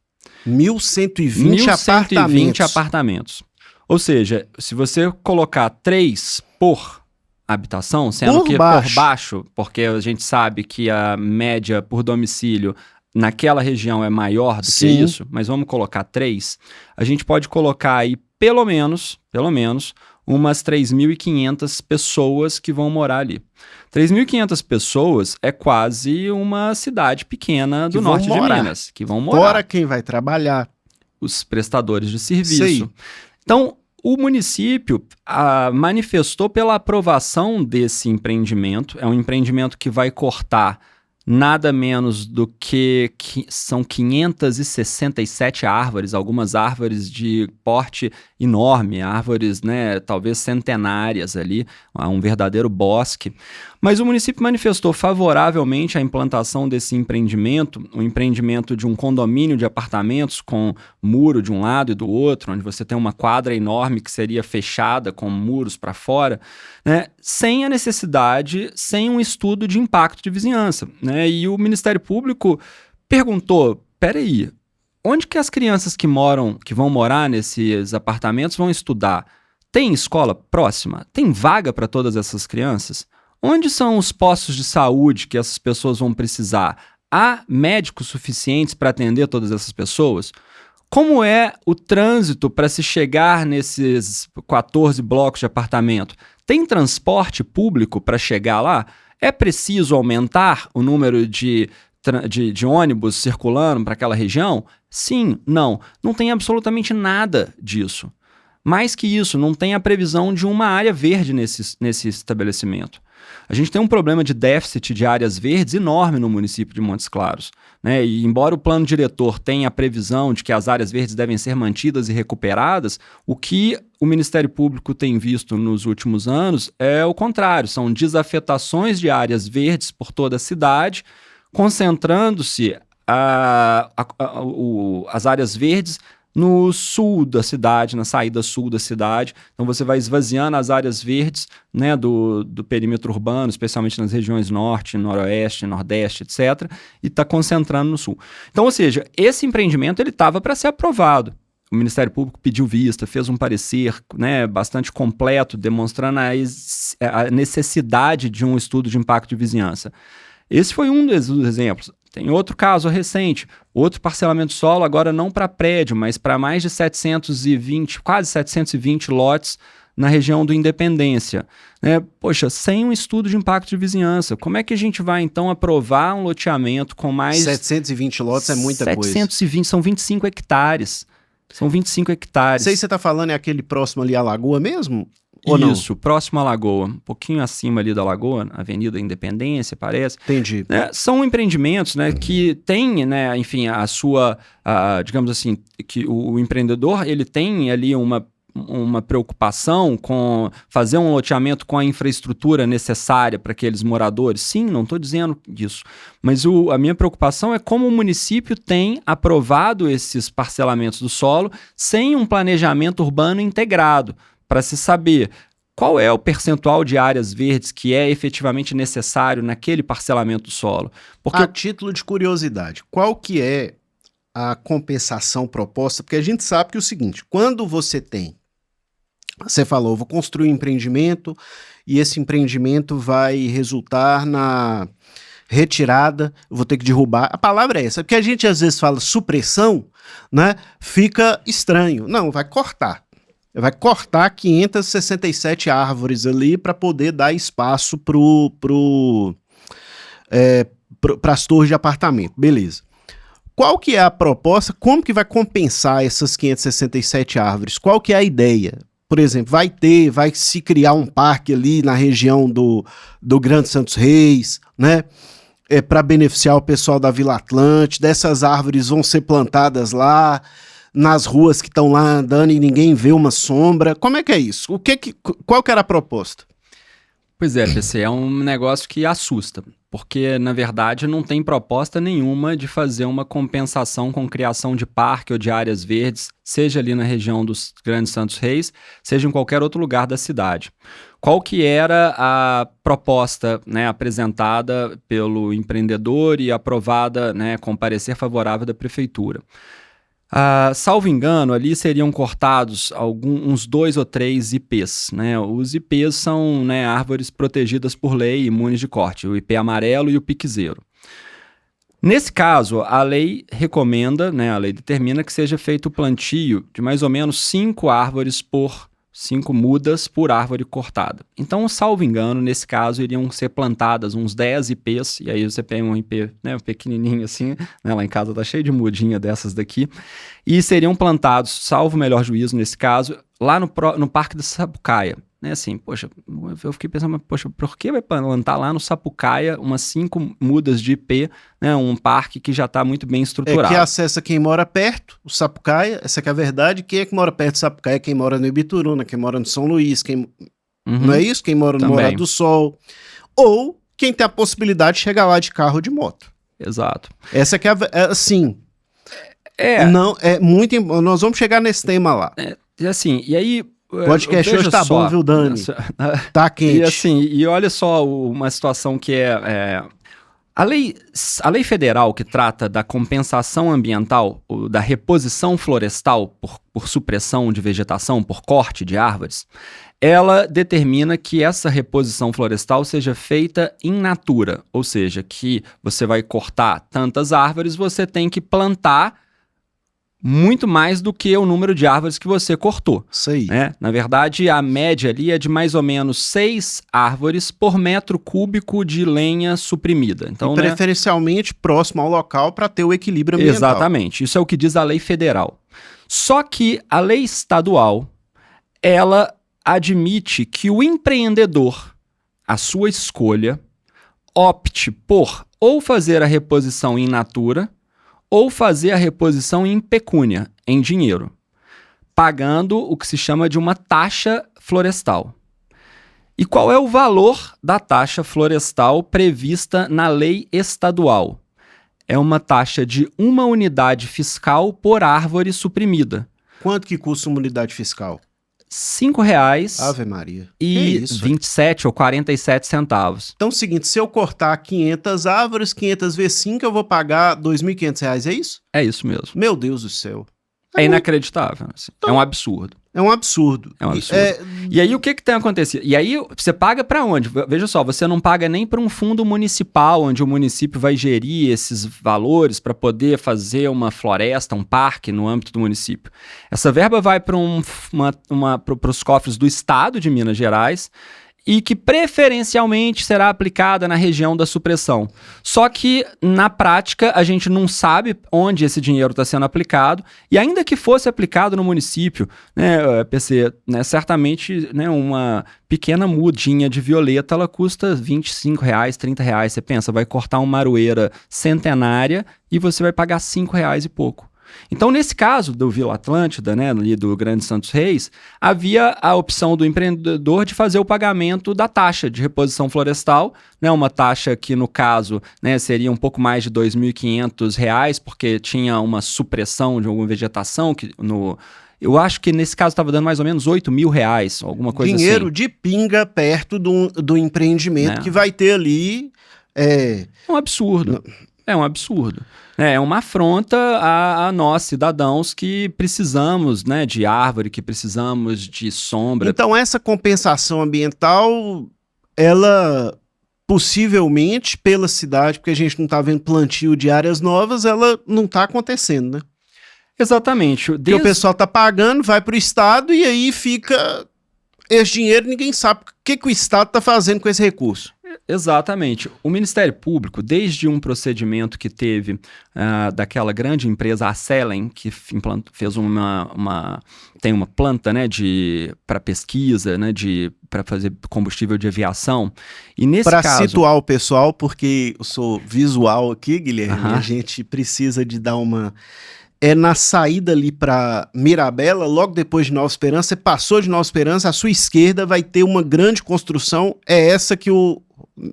1.120 apartamentos. Ou seja, se você colocar 3 por habitação, sendo que por baixo, porque a gente sabe que a média por domicílio naquela região é maior do que isso, mas vamos colocar 3, a gente pode colocar aí pelo menos, umas 3.500 pessoas que vão morar ali. 3.500 pessoas é quase uma cidade pequena do norte de Minas, que vão morar. Fora quem vai trabalhar. Os prestadores de serviço. Então, o município manifestou pela aprovação desse empreendimento. É um empreendimento que vai cortar nada menos do que são 567 árvores, algumas árvores de porte enorme, árvores, né, talvez centenárias ali, um verdadeiro bosque. Mas o município manifestou favoravelmente a implantação desse empreendimento, o empreendimento de um condomínio de apartamentos com muro de um lado e do outro, onde você tem uma quadra enorme que seria fechada com muros para fora, né, sem a necessidade, sem um estudo de impacto de vizinhança, né? E o Ministério Público perguntou, peraí, onde que as crianças que vão morar nesses apartamentos vão estudar? Tem escola próxima? Tem vaga para todas essas crianças? Onde são os postos de saúde que essas pessoas vão precisar? Há médicos suficientes para atender todas essas pessoas? Como é o trânsito para se chegar nesses 14 blocos de apartamento? Tem transporte público para chegar lá? É preciso aumentar o número de ônibus circulando para aquela região? Sim, não. Não tem absolutamente nada disso. Mais que isso, não tem a previsão de uma área verde nesse estabelecimento. A gente tem um problema de déficit de áreas verdes enorme no município de Montes Claros, né? E embora o plano diretor tenha a previsão de que as áreas verdes devem ser mantidas e recuperadas, o que o Ministério Público tem visto nos últimos anos é o contrário, são desafetações de áreas verdes por toda a cidade, concentrando-se as áreas verdes no sul da cidade, na saída sul da cidade. Então você vai esvaziando as áreas verdes, né, do perímetro urbano, especialmente nas regiões norte, noroeste, nordeste, etc., e está concentrando no sul. Então, ou seja, esse empreendimento ele estava para ser aprovado. O Ministério Público pediu vista, fez um parecer, né, bastante completo, demonstrando a necessidade de um estudo de impacto de vizinhança. Esse foi um dos exemplos. Tem outro caso recente, outro parcelamento de solo, agora não para prédio, mas para mais de 720, quase 720 lotes na região do Independência. Né? Poxa, sem um estudo de impacto de vizinhança, como é que a gente vai então aprovar um loteamento com mais... 720 lotes é muita coisa. 720, são 25 hectares. São 25 hectares. Sei se você está falando é aquele próximo ali à Lagoa mesmo? Ou Isso, não? Próximo à Lagoa, um pouquinho acima ali da Lagoa, Avenida Independência, parece. Entendi. São empreendimentos, né, que têm, né, enfim, digamos assim, que o empreendedor ele tem ali uma preocupação com fazer um loteamento com a infraestrutura necessária para aqueles moradores. Sim, não estou dizendo isso. Mas a minha preocupação é como o município tem aprovado esses parcelamentos do solo sem um planejamento urbano integrado, para se saber qual é o percentual de áreas verdes que é efetivamente necessário naquele parcelamento do solo. Porque... A título de curiosidade, qual que é a compensação proposta? Porque a gente sabe que é o seguinte, quando você falou, vou construir um empreendimento e esse empreendimento vai resultar na retirada, eu vou ter que derrubar. A palavra é essa, porque a gente às vezes fala supressão, né? Fica estranho. Não, vai cortar. Vai cortar 567 árvores ali para poder dar espaço para as torres de apartamento. Beleza. Qual que é a proposta? Como que vai compensar essas 567 árvores? Qual que é a ideia? Por exemplo, vai se criar um parque ali na região do Grande Santos Reis, né? Para beneficiar o pessoal da Vila Atlântida. Essas árvores vão ser plantadas lá, nas ruas que estão lá andando e ninguém vê uma sombra. Como é que é isso? Qual que era a proposta? Pois é, PC, é um negócio que assusta, porque, na verdade, não tem proposta nenhuma de fazer uma compensação com criação de parque ou de áreas verdes, seja ali na região dos Grandes Santos Reis, seja em qualquer outro lugar da cidade. Qual que era a proposta, né, apresentada pelo empreendedor e aprovada, né, com parecer favorável da prefeitura? Salvo engano, ali seriam cortados uns 2 ou 3 IPs. Né? Os IPs são, né, árvores protegidas por lei imunes de corte, o IP amarelo e o piquezeiro. Nesse caso, a lei recomenda, né, a lei determina que seja feito o plantio de mais ou menos 5 mudas por árvore cortada. Então, salvo engano, nesse caso, iriam ser plantadas uns 10 IPs, e aí você pega um IP, né, pequenininho assim, né, lá em casa tá cheio de mudinha dessas daqui, e seriam plantados, salvo o melhor juízo nesse caso, lá no Parque da Sapucaia. né, assim, poxa, eu fiquei pensando, mas, poxa, por que vai plantar lá no Sapucaia umas 5 mudas de IP, né, um parque que já está muito bem estruturado? Que acessa quem mora perto, o Sapucaia, essa que é a verdade. Quem é que mora perto do Sapucaia? Quem mora no Ibituruna, quem mora no São Luís, não é isso? Quem mora no Morado do Sol. Ou quem tem a possibilidade de chegar lá de carro ou de moto. Exato. Essa que é, assim... Não, é muito... Nós vamos chegar nesse tema lá. Assim, e aí... O podcast hoje tá bom, viu, Dani? Tá quente. E assim, e olha só uma situação que a lei federal que trata da compensação ambiental, da reposição florestal por supressão de vegetação, por corte de árvores, ela determina que essa reposição florestal seja feita in natura, ou seja, que você vai cortar tantas árvores, você tem que plantar muito mais do que o número de árvores que você cortou. Isso aí. Né? Na verdade, a média ali é de mais ou menos 6 árvores por metro cúbico de lenha suprimida. Então, e preferencialmente próximo ao local para ter o equilíbrio ambiental. Exatamente. Isso é o que diz a lei federal. Só que a lei estadual, ela admite que o empreendedor, à sua escolha, opte por ou fazer a reposição in natura ou fazer a reposição em pecúnia, em dinheiro, pagando o que se chama de uma taxa florestal. E qual é o valor da taxa florestal prevista na lei estadual? É uma taxa de 1 unidade fiscal por árvore suprimida. Quanto que custa uma unidade fiscal? R$5 Ave Maria. E 27 ou 47 centavos. Então é o seguinte, se eu cortar 500 árvores, 500 vezes 5, eu vou pagar R$2.500, é isso? É isso mesmo. Meu Deus do céu. É inacreditável. Assim. Então, é um absurdo. É um absurdo. É um absurdo. E aí, o que tem acontecido? E aí, você paga para onde? Veja só, você não paga nem para um fundo municipal, onde o município vai gerir esses valores para poder fazer uma floresta, um parque no âmbito do município. Essa verba vai para os cofres do Estado de Minas Gerais, e que preferencialmente será aplicada na região da supressão. Só que, na prática, a gente não sabe onde esse dinheiro está sendo aplicado, e ainda que fosse aplicado no município, né, PC, né, certamente, né, uma pequena mudinha de violeta, ela custa R$25, R$30. Você pensa, vai cortar uma aroeira centenária e você vai pagar R$5 e pouco. Então, nesse caso do Vila Atlântida, né, ali do Grande Santos Reis, havia a opção do empreendedor de fazer o pagamento da taxa de reposição florestal, né, uma taxa que, no caso, né, seria um pouco mais de R$2.500, porque tinha uma supressão de alguma vegetação que eu acho que nesse caso estava dando mais ou menos R$8.000, alguma coisa assim. Dinheiro de pinga perto do empreendimento que vai ter ali. É um absurdo. É um absurdo. É uma afronta a nós, cidadãos, que precisamos, né, de árvore, que precisamos de sombra. Então, essa compensação ambiental, ela possivelmente, pela cidade, porque a gente não está vendo plantio de áreas novas, ela não está acontecendo, né? Exatamente. Porque o pessoal está pagando, vai para o Estado e aí fica esse dinheiro, ninguém sabe o que o Estado está fazendo com esse recurso. Exatamente. O Ministério Público, desde um procedimento que teve daquela grande empresa, a Selen, que fez tem uma planta, né, para pesquisa, né, para fazer combustível de aviação. E nesse caso... Para situar o pessoal, porque eu sou visual aqui, Guilherme, a gente precisa de dar uma... na saída ali para Mirabela, logo depois de Nova Esperança, você passou de Nova Esperança, à sua esquerda vai ter uma grande construção, é essa que o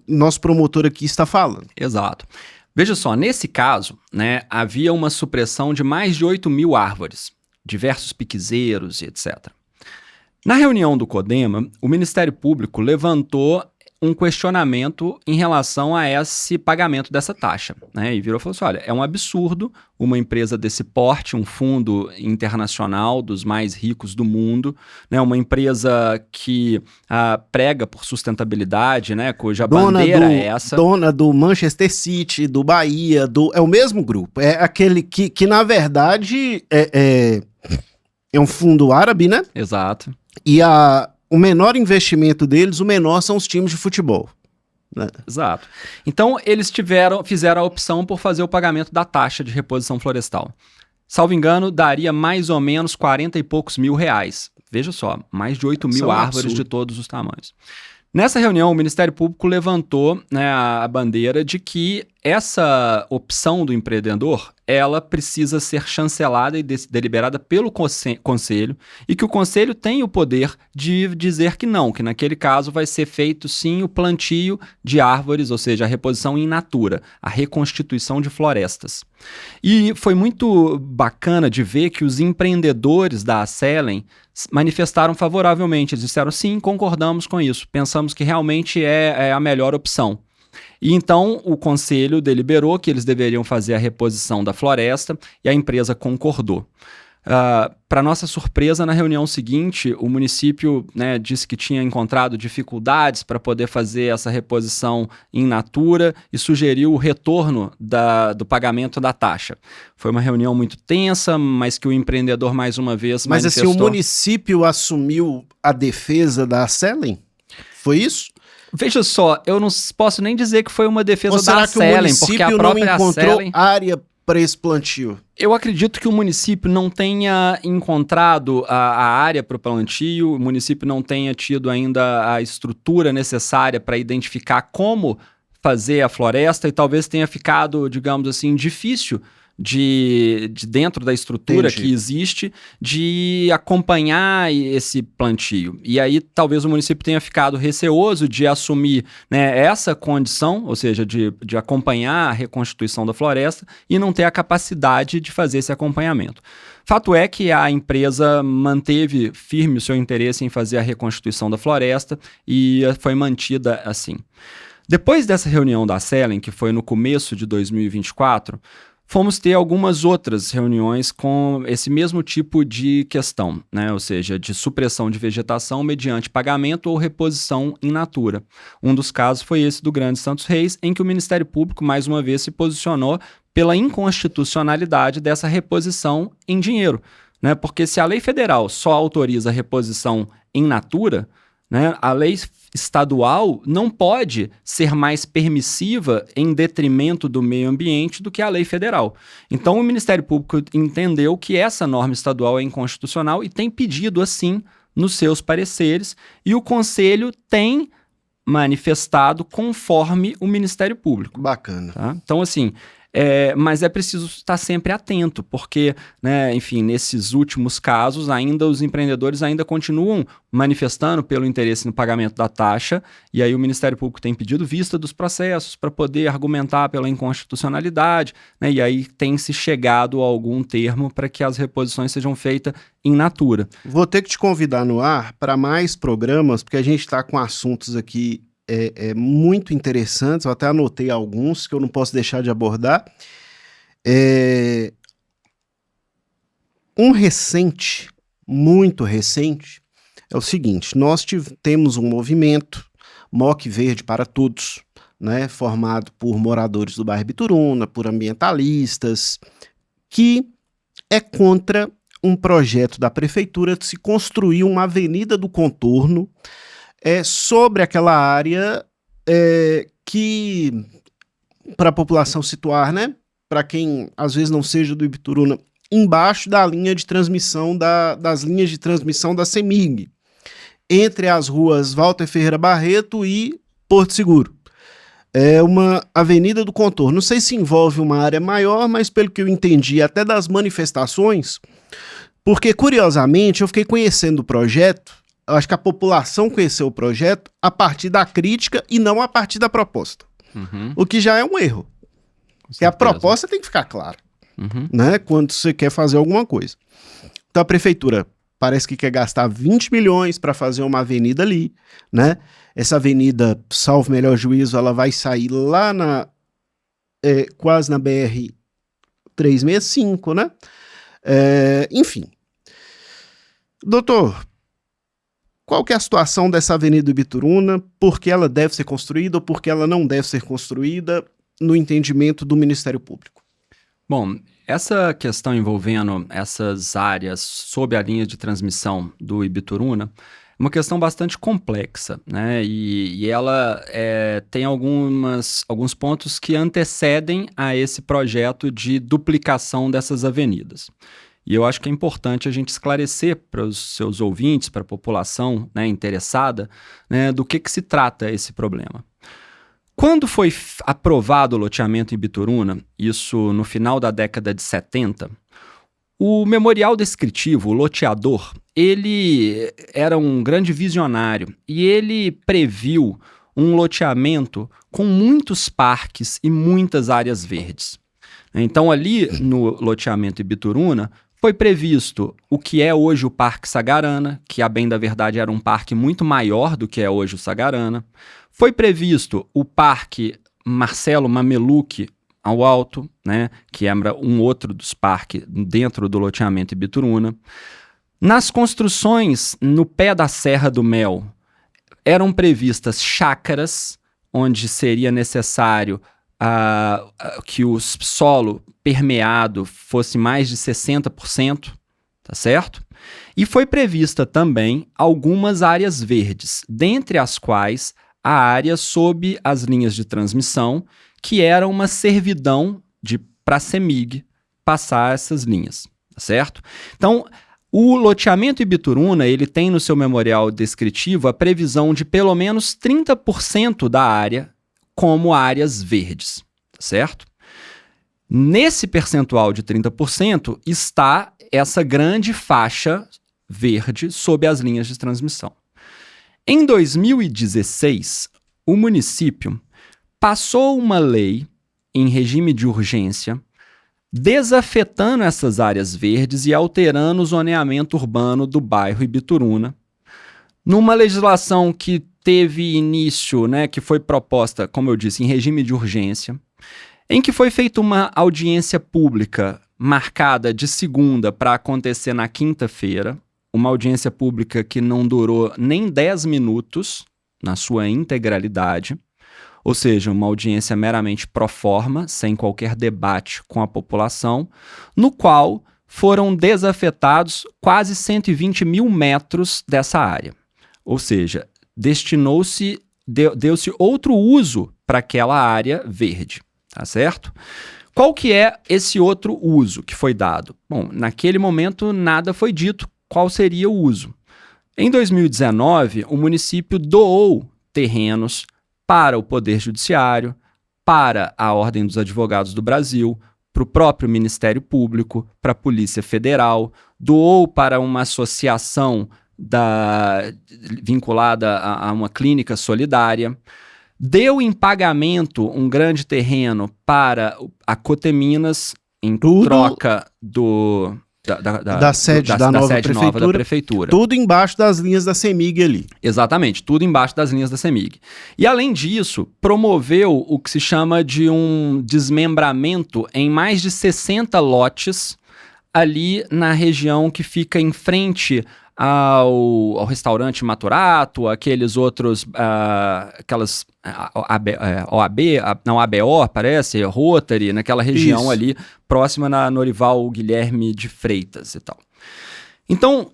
nosso promotor aqui está falando. Exato. Veja só, nesse caso, né, havia uma supressão de mais de 8.000 árvores, diversos piquezeiros e etc. Na reunião do CODEMA, o Ministério Público levantou um questionamento em relação a esse pagamento dessa taxa, né? E virou e falou assim, olha, é um absurdo uma empresa desse porte, um fundo internacional dos mais ricos do mundo, né? Uma empresa que prega por sustentabilidade, né? Cuja bandeira é essa. Dona do Manchester City, do Bahia, é o mesmo grupo. É aquele que na verdade, é um fundo árabe, né? Exato. E o menor investimento deles, o menor são os times de futebol. Né? Exato. Então, eles fizeram a opção por fazer o pagamento da taxa de reposição florestal. salvo engano, daria mais ou menos 40 e poucos mil reais. Veja só, mais de 8 mil árvores de todos os tamanhos. Nessa reunião, o Ministério Público levantou, né, a bandeira de que essa opção do empreendedor, ela precisa ser chancelada e deliberada pelo conselho, e que o conselho tem o poder de dizer que não, que naquele caso vai ser feito sim o plantio de árvores, ou seja, a reposição in natura, a reconstituição de florestas. E foi muito bacana de ver que os empreendedores da Acelen manifestaram favoravelmente, eles disseram sim, concordamos com isso, pensamos que realmente é a melhor opção. E então o conselho deliberou que eles deveriam fazer a reposição da floresta e a empresa concordou. Para nossa surpresa, na reunião seguinte, o município, né, disse que tinha encontrado dificuldades para poder fazer essa reposição in natura e sugeriu o retorno do pagamento da taxa. Foi uma reunião muito tensa, mas que o empreendedor mais uma vez manifestou... Mas assim, o município assumiu a defesa da Acelen? Foi isso? Veja só, eu não posso nem dizer que foi uma defesa da Acelen, porque a própria não encontrou Acelen... área para esse plantio? Eu acredito que o município não tenha encontrado a área para o plantio, o município não tenha tido ainda a estrutura necessária para identificar como fazer a floresta e talvez tenha ficado, digamos assim, difícil de dentro da estrutura que existe, de acompanhar esse plantio. E aí talvez o município tenha ficado receoso de assumir, né, essa condição, ou seja, de acompanhar a reconstituição da floresta e não ter a capacidade de fazer esse acompanhamento. Fato é que a empresa manteve firme o seu interesse em fazer a reconstituição da floresta e foi mantida assim. Depois dessa reunião da Acelen, que foi no começo de 2024, fomos ter algumas outras reuniões com esse mesmo tipo de questão, né? Ou seja, de supressão de vegetação mediante pagamento ou reposição in natura. Um dos casos foi esse do Grande Santos Reis, em que o Ministério Público, mais uma vez, se posicionou pela inconstitucionalidade dessa reposição em dinheiro, né? Porque se a lei federal só autoriza a reposição in natura, né, a lei estadual não pode ser mais permissiva em detrimento do meio ambiente do que a lei federal. Então, o Ministério Público entendeu que essa norma estadual é inconstitucional e tem pedido assim nos seus pareceres, e o Conselho tem manifestado conforme o Ministério Público. Bacana. Tá? Então, assim... mas é preciso estar sempre atento, porque, né, enfim, nesses últimos casos, ainda os empreendedores ainda continuam manifestando pelo interesse no pagamento da taxa, e aí o Ministério Público tem pedido vista dos processos para poder argumentar pela inconstitucionalidade, né, e aí tem se chegado a algum termo para que as reposições sejam feitas in natura. Vou ter que te convidar no ar para mais programas, porque a gente está com assuntos aqui muito interessantes, eu até anotei alguns que eu não posso deixar de abordar. Um recente, muito recente, é o seguinte: nós temos um movimento MOC Verde para Todos, né, formado por moradores do bairro Bituruna, por ambientalistas, que é contra um projeto da prefeitura de se construir uma avenida do contorno sobre aquela área que, para a população situar, né, para quem às vezes não seja do Ibituruna, embaixo da linha de transmissão das linhas de transmissão da CEMIG, entre as ruas Walter Ferreira Barreto e Porto Seguro. É uma avenida do contorno. Não sei se envolve uma área maior, mas pelo que eu entendi até das manifestações, porque curiosamente eu fiquei conhecendo o projeto. Eu acho que a população conheceu o projeto a partir da crítica e não a partir da proposta. Uhum. O que já é um erro. Porque a proposta tem que ficar clara, né, quando você quer fazer alguma coisa. Então a prefeitura parece que quer gastar 20 milhões para fazer uma avenida ali, né? Essa avenida, salvo melhor juízo, ela vai sair lá quase na BR 365, né? Enfim. Doutor, qual que é a situação dessa Avenida Ibituruna? Por que ela deve ser construída ou por que ela não deve ser construída no entendimento do Ministério Público? Bom, essa questão envolvendo essas áreas sob a linha de transmissão do Ibituruna, uma questão bastante complexa, né? E ela tem alguns pontos que antecedem a esse projeto de duplicação dessas avenidas. E eu acho que é importante a gente esclarecer para os seus ouvintes, para a população, né, interessada, né, do que se trata esse problema. Quando foi aprovado o loteamento em Bituruna, isso no final da década de 70, o memorial descritivo, o loteador, ele era um grande visionário e ele previu um loteamento com muitos parques e muitas áreas verdes. Então, ali no loteamento Ibituruna, foi previsto o que é hoje o Parque Sagarana, que, a bem da verdade, era um parque muito maior do que é hoje o Sagarana. Foi previsto o Parque Marcelo Mameluque ao Alto, né, que era um outro dos parques dentro do loteamento Ibituruna. Nas construções no pé da Serra do Mel, eram previstas chácaras, onde seria necessário que o solo permeado fosse mais de 60%, tá certo? E foi prevista também algumas áreas verdes, dentre as quais a área sob as linhas de transmissão, que era uma servidão para a CEMIG passar essas linhas, tá certo? Então, o loteamento Ibituruna, ele tem no seu memorial descritivo a previsão de pelo menos 30% da área como áreas verdes, tá certo? Nesse percentual de 30% está essa grande faixa verde sob as linhas de transmissão. Em 2016, o município passou uma lei em regime de urgência desafetando essas áreas verdes e alterando o zoneamento urbano do bairro Ibituruna, numa legislação que teve início, né, que foi proposta, como eu disse, em regime de urgência, em que foi feita uma audiência pública marcada de segunda para acontecer na quinta-feira, uma audiência pública que não durou nem 10 minutos na sua integralidade, ou seja, uma audiência meramente pro forma, sem qualquer debate com a população, no qual foram desafetados quase 120 mil metros dessa área. Ou seja, deu-se outro uso para aquela área verde, tá certo? Qual que é esse outro uso que foi dado? Bom, naquele momento nada foi dito qual seria o uso. Em 2019, o município doou terrenos para o Poder Judiciário, para a Ordem dos Advogados do Brasil, para o próprio Ministério Público, para a Polícia Federal, doou para uma associação vinculada a uma clínica solidária, deu em pagamento um grande terreno para a Coteminas em troca da sede nova da prefeitura. Tudo embaixo das linhas da CEMIG ali. Exatamente, tudo embaixo das linhas da CEMIG. E além disso, promoveu o que se chama de um desmembramento em mais de 60 lotes ali na região que fica em frente ao restaurante Maturato, aqueles outros, aquelas ABO, parece, Rotary, naquela região Isso. ali, próxima na Norival Guilherme de Freitas e tal. Então,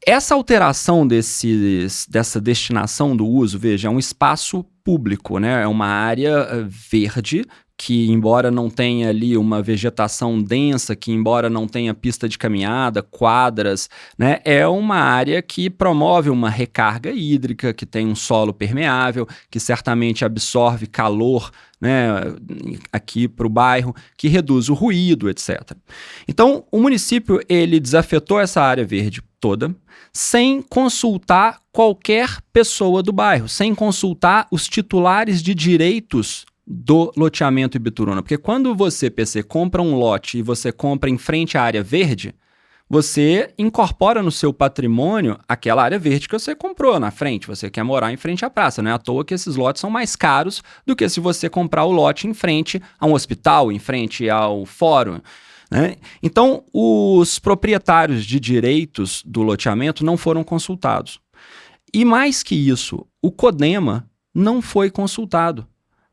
essa alteração dessa destinação do uso, veja, é um espaço público, né? É uma área verde que, embora não tenha ali uma vegetação densa, que embora não tenha pista de caminhada, quadras, né, é uma área que promove uma recarga hídrica, que tem um solo permeável, que certamente absorve calor, né, aqui para o bairro, que reduz o ruído, etc. Então, o município ele desafetou essa área verde toda, sem consultar qualquer pessoa do bairro, sem consultar os titulares de direitos do loteamento Ibituruna. Porque quando você, PC, compra um lote e você compra em frente à área verde, você incorpora no seu patrimônio aquela área verde que você comprou na frente. Você quer morar em frente à praça. Não é à toa que esses lotes são mais caros do que se você comprar o lote em frente a um hospital, em frente ao fórum, né? Então, os proprietários de direitos do loteamento não foram consultados. E mais que isso, o CODEMA não foi consultado.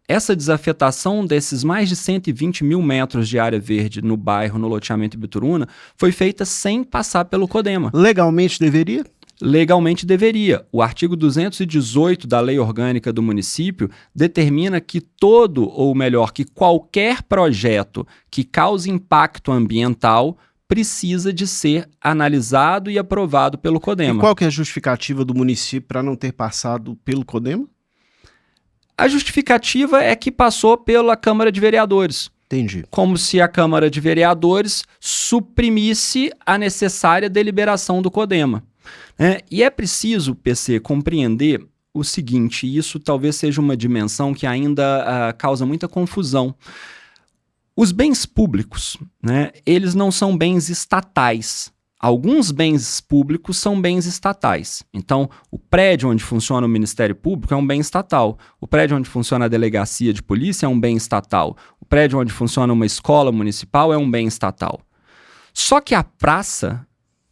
Essa desafetação desses mais de 120 mil metros de área verde no bairro, no loteamento Ibituruna, foi feita sem passar pelo CODEMA. Legalmente deveria? legalmente deveria. O artigo 218 da Lei Orgânica do Município determina que todo, ou melhor, que qualquer projeto que cause impacto ambiental precisa de ser analisado e aprovado pelo CODEMA. E qual que é a justificativa do município para não ter passado pelo CODEMA? A justificativa é que passou pela Câmara de Vereadores. Entendi. Como se a Câmara de Vereadores suprimisse a necessária deliberação do CODEMA. E é preciso, PC, compreender o seguinte, e isso talvez seja uma dimensão que ainda causa muita confusão. Os bens públicos, eles não são bens estatais. Alguns bens públicos são bens estatais. Então, o prédio onde funciona o Ministério Público é um bem estatal. O prédio onde funciona a delegacia de polícia é um bem estatal. O prédio onde funciona uma escola municipal é um bem estatal. Só que a praça,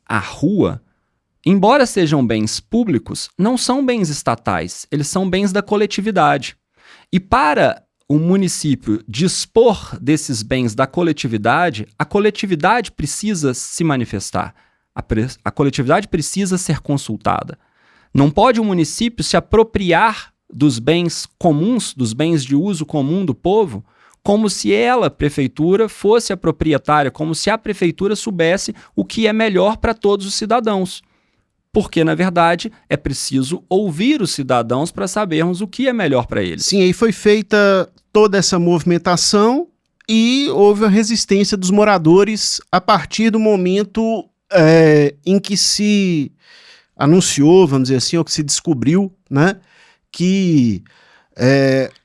a rua, embora sejam bens públicos, não são bens estatais. Eles são bens da coletividade. E para o município dispor desses bens da coletividade, a coletividade precisa se manifestar. A coletividade precisa ser consultada. Não pode o município se apropriar dos bens comuns, dos bens de uso comum do povo, como se ela, prefeitura, fosse a proprietária, como se a prefeitura soubesse o que é melhor para todos os cidadãos. Porque, na verdade, é preciso ouvir os cidadãos para sabermos o que é melhor para eles. Sim, aí foi feita toda essa movimentação e houve a resistência dos moradores a partir do momento em que se anunciou, vamos dizer assim, ou que se descobriu, que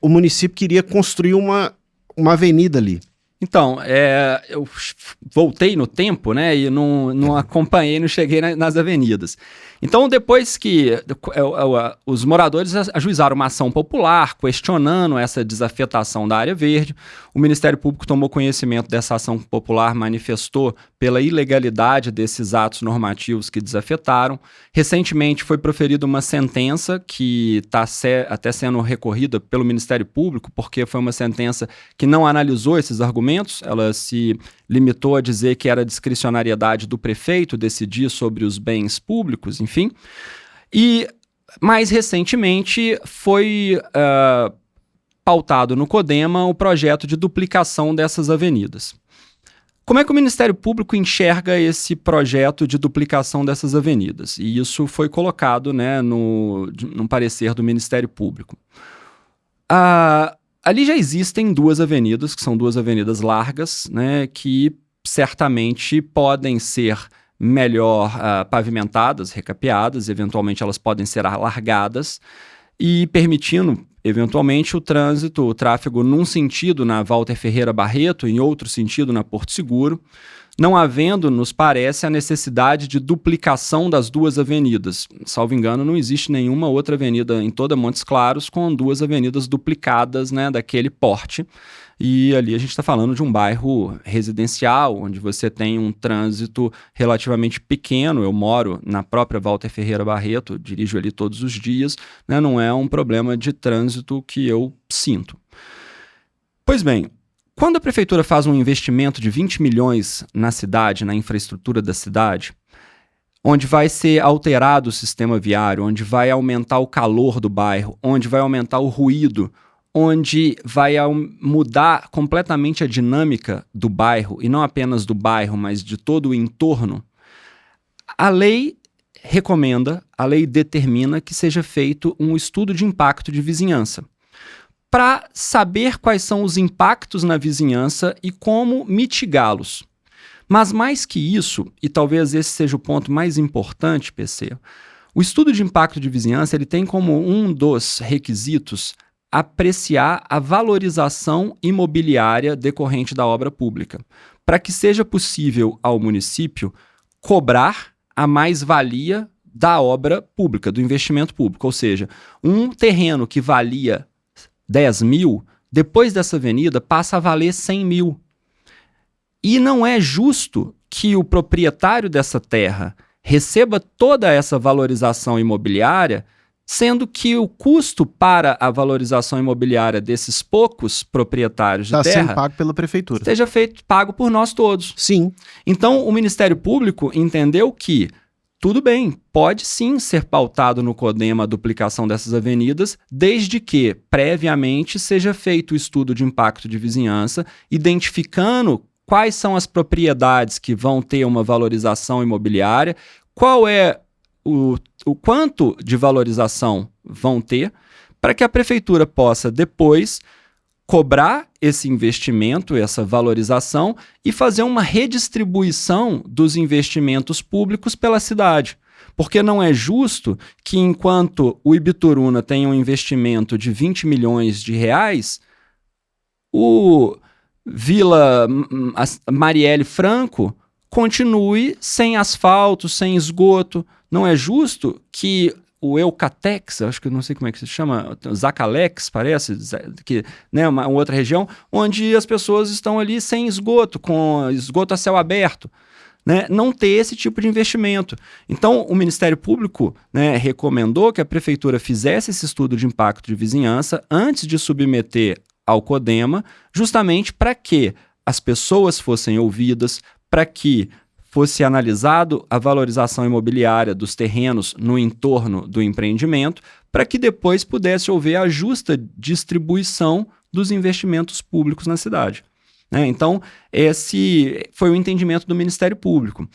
o município queria construir uma avenida ali. Então, eu voltei no tempo, e não acompanhei, não cheguei nas avenidas. Então, depois que os moradores ajuizaram uma ação popular, questionando essa desafetação da área verde, o Ministério Público tomou conhecimento dessa ação popular, manifestou pela ilegalidade desses atos normativos que desafetaram. Recentemente foi proferida uma sentença que está até sendo recorrida pelo Ministério Público, porque foi uma sentença que não analisou esses argumentos, ela se limitou a dizer que era discricionariedade do prefeito decidir sobre os bens públicos, enfim. E, mais recentemente, foi pautado no CODEMA o projeto de duplicação dessas avenidas. Como é que o Ministério Público enxerga esse projeto de duplicação dessas avenidas? E isso foi colocado num parecer do Ministério Público. Ali já existem duas avenidas, que são duas avenidas largas, que certamente podem ser melhor pavimentadas, recapeadas, eventualmente elas podem ser alargadas e permitindo, eventualmente, o tráfego num sentido na Walter Ferreira Barreto, em outro sentido na Porto Seguro, não havendo, nos parece, a necessidade de duplicação das duas avenidas. Salvo engano, não existe nenhuma outra avenida em toda Montes Claros com duas avenidas duplicadas, daquele porte. E ali a gente está falando de um bairro residencial, onde você tem um trânsito relativamente pequeno. Eu moro na própria Walter Ferreira Barreto, dirijo ali todos os dias, não é um problema de trânsito que eu sinto. Pois bem, quando a prefeitura faz um investimento de 20 milhões na cidade, na infraestrutura da cidade, onde vai ser alterado o sistema viário, onde vai aumentar o calor do bairro, onde vai aumentar o ruído, onde vai mudar completamente a dinâmica do bairro, e não apenas do bairro, mas de todo o entorno, a lei recomenda, a lei determina que seja feito um estudo de impacto de vizinhança, para saber quais são os impactos na vizinhança e como mitigá-los. Mas mais que isso, e talvez esse seja o ponto mais importante, PC, o estudo de impacto de vizinhança ele tem como um dos requisitos apreciar a valorização imobiliária decorrente da obra pública, para que seja possível ao município cobrar a mais-valia da obra pública, do investimento público. Ou seja, um terreno que valia 10 mil, depois dessa avenida passa a valer 100 mil. E não é justo que o proprietário dessa terra receba toda essa valorização imobiliária, sendo que o custo para a valorização imobiliária desses poucos proprietários de terra está sendo pago pela prefeitura. Pago por nós todos. Sim. Então, o Ministério Público entendeu que tudo bem, pode sim ser pautado no CODEMA a duplicação dessas avenidas, desde que previamente seja feito o estudo de impacto de vizinhança, identificando quais são as propriedades que vão ter uma valorização imobiliária, qual é o quanto de valorização vão ter, para que a prefeitura possa depois cobrar esse investimento, essa valorização e fazer uma redistribuição dos investimentos públicos pela cidade. Porque não é justo que enquanto o Ibituruna tem um investimento de 20 milhões de reais, o Vila Marielle Franco continue sem asfalto, sem esgoto. Não é justo que o Eucatex, acho que eu não sei como é que se chama, Zacalex, parece, que, né, uma outra região, onde as pessoas estão ali sem esgoto, com esgoto a céu aberto, né, não ter esse tipo de investimento. Então, o Ministério Público, né, recomendou que a Prefeitura fizesse esse estudo de impacto de vizinhança antes de submeter ao CODEMA, justamente para que as pessoas fossem ouvidas, para que fosse analisado a valorização imobiliária dos terrenos no entorno do empreendimento, para que depois pudesse haver a justa distribuição dos investimentos públicos na cidade. Né? Então, esse foi o entendimento do Ministério Público.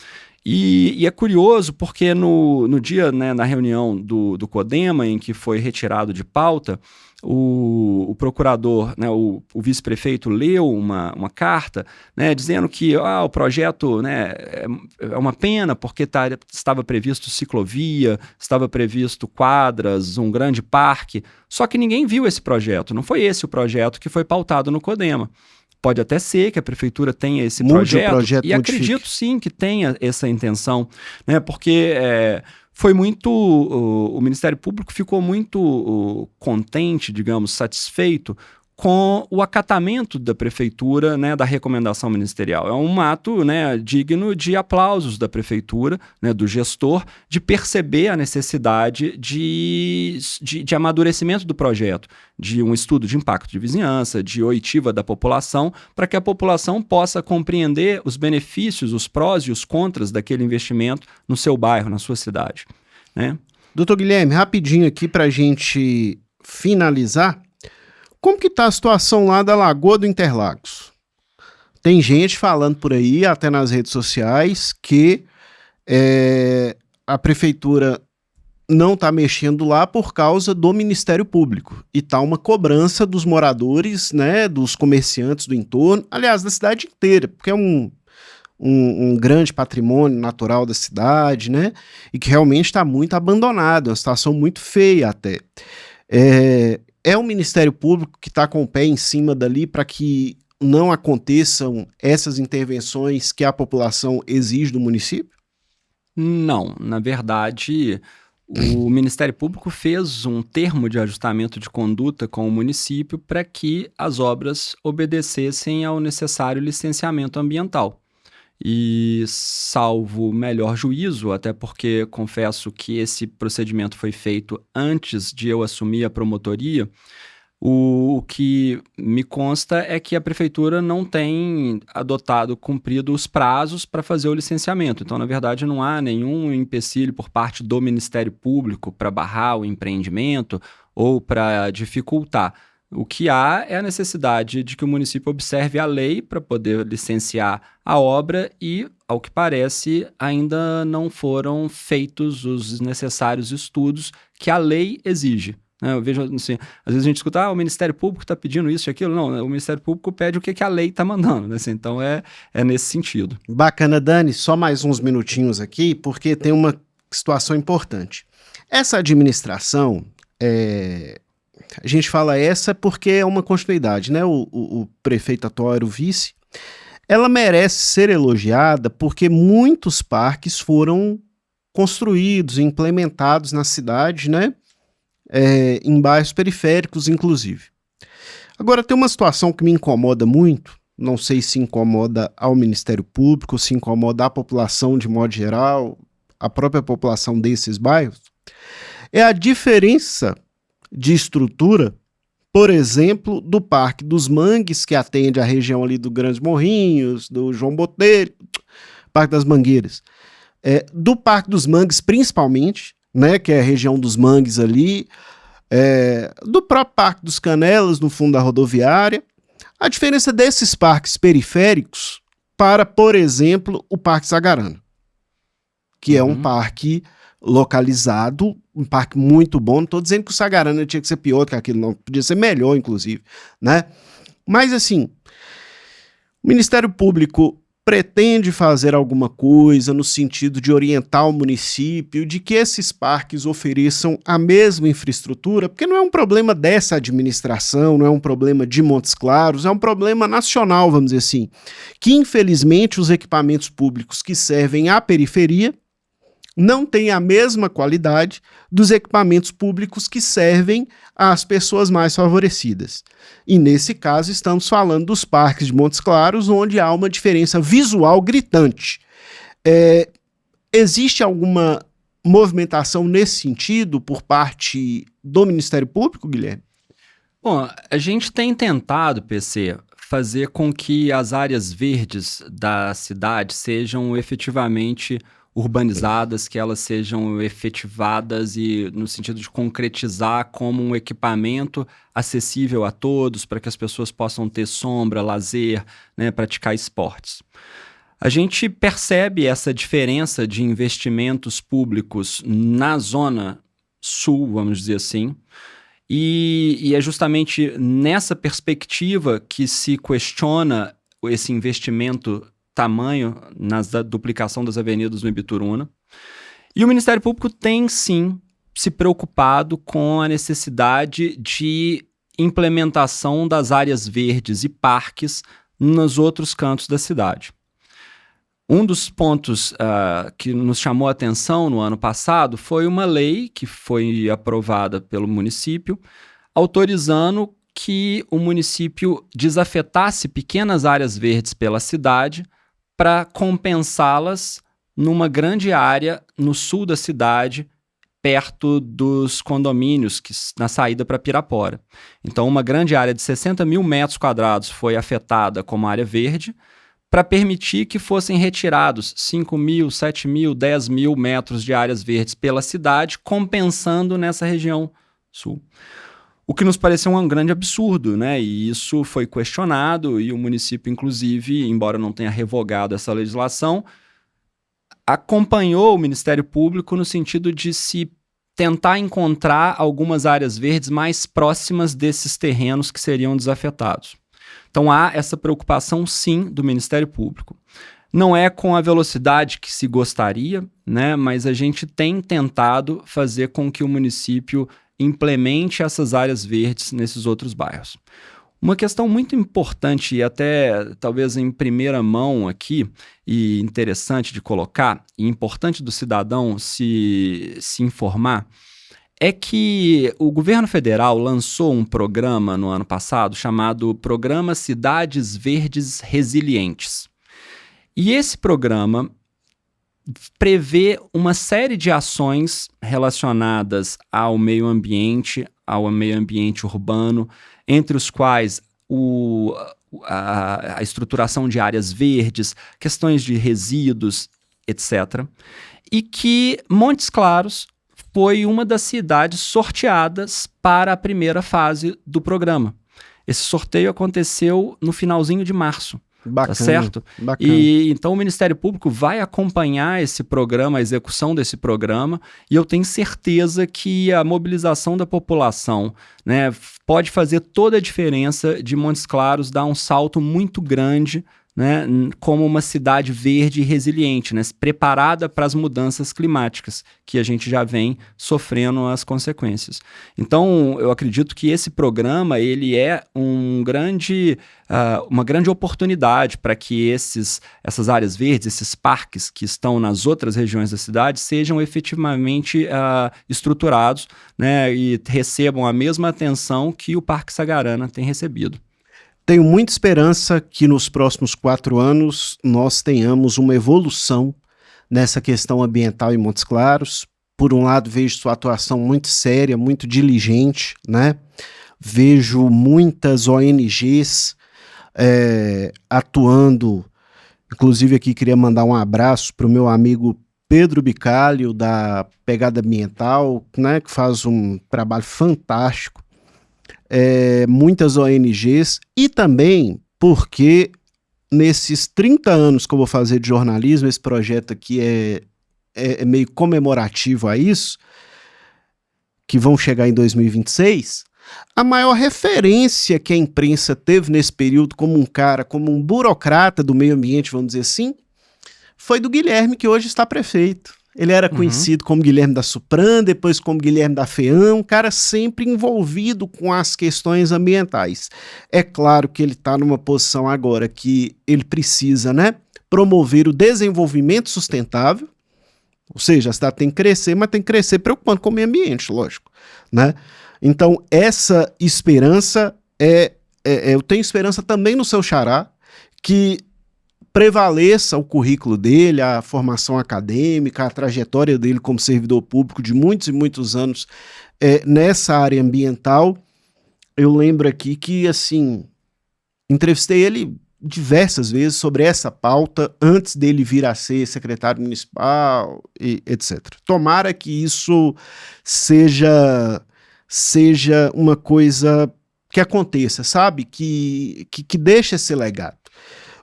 E é curioso porque no dia, né, na reunião do CODEMA, em que foi retirado de pauta, o procurador, né, o vice-prefeito leu uma carta, né, dizendo que o projeto, né, é uma pena porque estava previsto ciclovia, estava previsto quadras, um grande parque, só que ninguém viu esse projeto, não foi esse o projeto que foi pautado no CODEMA. Pode até ser que a prefeitura tenha esse projeto e acredito sim que tenha essa intenção, né, porque foi muito, o Ministério Público ficou muito contente, digamos, satisfeito com o acatamento da prefeitura, né, da recomendação ministerial. É um ato, né, digno de aplausos da prefeitura, né, do gestor, de perceber a necessidade de amadurecimento do projeto, de um estudo de impacto de vizinhança, de oitiva da população, para que a população possa compreender os benefícios, os prós e os contras daquele investimento no seu bairro, na sua cidade. Né? Doutor Guilherme, rapidinho aqui para a gente finalizar. Como que está a situação lá da Lagoa do Interlagos? Tem gente falando por aí, até nas redes sociais, que a prefeitura não está mexendo lá por causa do Ministério Público. E está uma cobrança dos moradores, né, dos comerciantes do entorno, aliás, da cidade inteira, porque é um grande patrimônio natural da cidade, né, e que realmente está muito abandonado, uma situação muito feia até. É o Ministério Público que está com o pé em cima dali para que não aconteçam essas intervenções que a população exige do município? Não, na verdade, o Ministério Público fez um termo de ajustamento de conduta com o município para que as obras obedecessem ao necessário licenciamento ambiental. E, salvo melhor juízo, até porque confesso que esse procedimento foi feito antes de eu assumir a promotoria, o que me consta é que a prefeitura não tem cumprido os prazos para fazer o licenciamento. Então, na verdade, não há nenhum empecilho por parte do Ministério Público para barrar o empreendimento ou para dificultar. O que há é a necessidade de que o município observe a lei para poder licenciar a obra e, ao que parece, ainda não foram feitos os necessários estudos que a lei exige. Eu vejo assim, às vezes a gente escuta, o Ministério Público está pedindo isso e aquilo. Não, o Ministério Público pede o que a lei está mandando, né? Assim, então é nesse sentido. Bacana, Dani, só mais uns minutinhos aqui, porque tem uma situação importante. Essa administração, a gente fala essa porque é uma continuidade, né? O prefeito atual era o vice. Ela merece ser elogiada porque muitos parques foram construídos e implementados na cidade, né? Em bairros periféricos, inclusive. Agora, tem uma situação que me incomoda muito, não sei se incomoda ao Ministério Público, se incomoda a população de modo geral, a própria população desses bairros, é a diferença de estrutura, por exemplo, do Parque dos Mangues, que atende a região ali do Grandes Morrinhos, do João Botelho, Parque das Mangueiras, do Parque dos Mangues principalmente, né, que é a região dos mangues ali, do próprio Parque dos Canelas, no fundo da rodoviária. A diferença desses parques periféricos para, por exemplo, o Parque Sagarana, que é um parque localizado, um parque muito bom. Não estou dizendo que o Sagarana tinha que ser pior do que aquilo, não. Podia ser melhor, inclusive, né? Mas, assim, o Ministério Público pretende fazer alguma coisa no sentido de orientar o município, de que esses parques ofereçam a mesma infraestrutura, porque não é um problema dessa administração, não é um problema de Montes Claros, é um problema nacional, vamos dizer assim, que infelizmente os equipamentos públicos que servem à periferia não têm a mesma qualidade dos equipamentos públicos que servem às pessoas mais favorecidas. E nesse caso estamos falando dos parques de Montes Claros, onde há uma diferença visual gritante. Existe alguma movimentação nesse sentido por parte do Ministério Público, Guilherme? Bom, a gente tem tentado, PC, fazer com que as áreas verdes da cidade sejam efetivamente urbanizadas, que elas sejam efetivadas e no sentido de concretizar como um equipamento acessível a todos, para que as pessoas possam ter sombra, lazer, né, praticar esportes. A gente percebe essa diferença de investimentos públicos na zona sul, vamos dizer assim, e é justamente nessa perspectiva que se questiona esse investimento tamanho na duplicação das avenidas no Ibituruna. E o Ministério Público tem, sim, se preocupado com a necessidade de implementação das áreas verdes e parques nos outros cantos da cidade. Um dos pontos que nos chamou a atenção no ano passado foi uma lei que foi aprovada pelo município, autorizando que o município desafetasse pequenas áreas verdes pela cidade para compensá-las numa grande área no sul da cidade, perto dos condomínios, na saída para Pirapora. Então, uma grande área de 60 mil metros quadrados foi afetada como área verde, para permitir que fossem retirados 5 mil, 7 mil, 10 mil metros de áreas verdes pela cidade, compensando nessa região sul. O que nos pareceu um grande absurdo, né? E isso foi questionado e o município, inclusive, embora não tenha revogado essa legislação, acompanhou o Ministério Público no sentido de se tentar encontrar algumas áreas verdes mais próximas desses terrenos que seriam desafetados. Então há essa preocupação, sim, do Ministério Público. Não é com a velocidade que se gostaria, né? Mas a gente tem tentado fazer com que o município implemente essas áreas verdes nesses outros bairros. Uma questão muito importante e até talvez em primeira mão aqui, e interessante de colocar, e importante do cidadão se informar, é que o governo federal lançou um programa no ano passado chamado Programa Cidades Verdes Resilientes. E esse programa prevê uma série de ações relacionadas ao meio ambiente urbano, entre os quais a estruturação de áreas verdes, questões de resíduos, etc. E que Montes Claros foi uma das cidades sorteadas para a primeira fase do programa. Esse sorteio aconteceu no finalzinho de março. Bacana, tá certo? Bacana. E então o Ministério Público vai acompanhar esse programa, a execução desse programa, e eu tenho certeza que a mobilização da população, né, pode fazer toda a diferença de Montes Claros dar um salto muito grande, né, como uma cidade verde e resiliente, né, preparada para as mudanças climáticas que a gente já vem sofrendo as consequências. Então, eu acredito que esse programa ele é uma grande oportunidade para que essas áreas verdes, esses parques que estão nas outras regiões da cidade sejam efetivamente estruturados, né, e recebam a mesma atenção que o Parque Sagarana tem recebido. Tenho muita esperança que nos próximos 4 anos nós tenhamos uma evolução nessa questão ambiental em Montes Claros. Por um lado, vejo sua atuação muito séria, muito diligente, né? Vejo muitas ONGs atuando. Inclusive aqui queria mandar um abraço para o meu amigo Pedro Bicalho, da Pegada Ambiental, né, que faz um trabalho fantástico, muitas ONGs, e também porque nesses 30 anos que eu vou fazer de jornalismo, esse projeto aqui é meio comemorativo a isso, que vão chegar em 2026, a maior referência que a imprensa teve nesse período como um cara, como um burocrata do meio ambiente, vamos dizer assim, foi do Guilherme, que hoje está prefeito. Ele era conhecido como Guilherme da Supran, depois como Guilherme da FEAM, um cara sempre envolvido com as questões ambientais. É claro que ele está numa posição agora que ele precisa, né, promover o desenvolvimento sustentável, ou seja, a cidade tem que crescer, mas tem que crescer preocupando com o meio ambiente, lógico, né? Então, essa esperança eu tenho esperança também no seu xará, que prevaleça o currículo dele, a formação acadêmica, a trajetória dele como servidor público de muitos e muitos anos nessa área ambiental. Eu lembro aqui que, assim, entrevistei ele diversas vezes sobre essa pauta antes dele vir a ser secretário municipal e etc. Tomara que isso seja uma coisa que aconteça, sabe? Que deixe esse legado.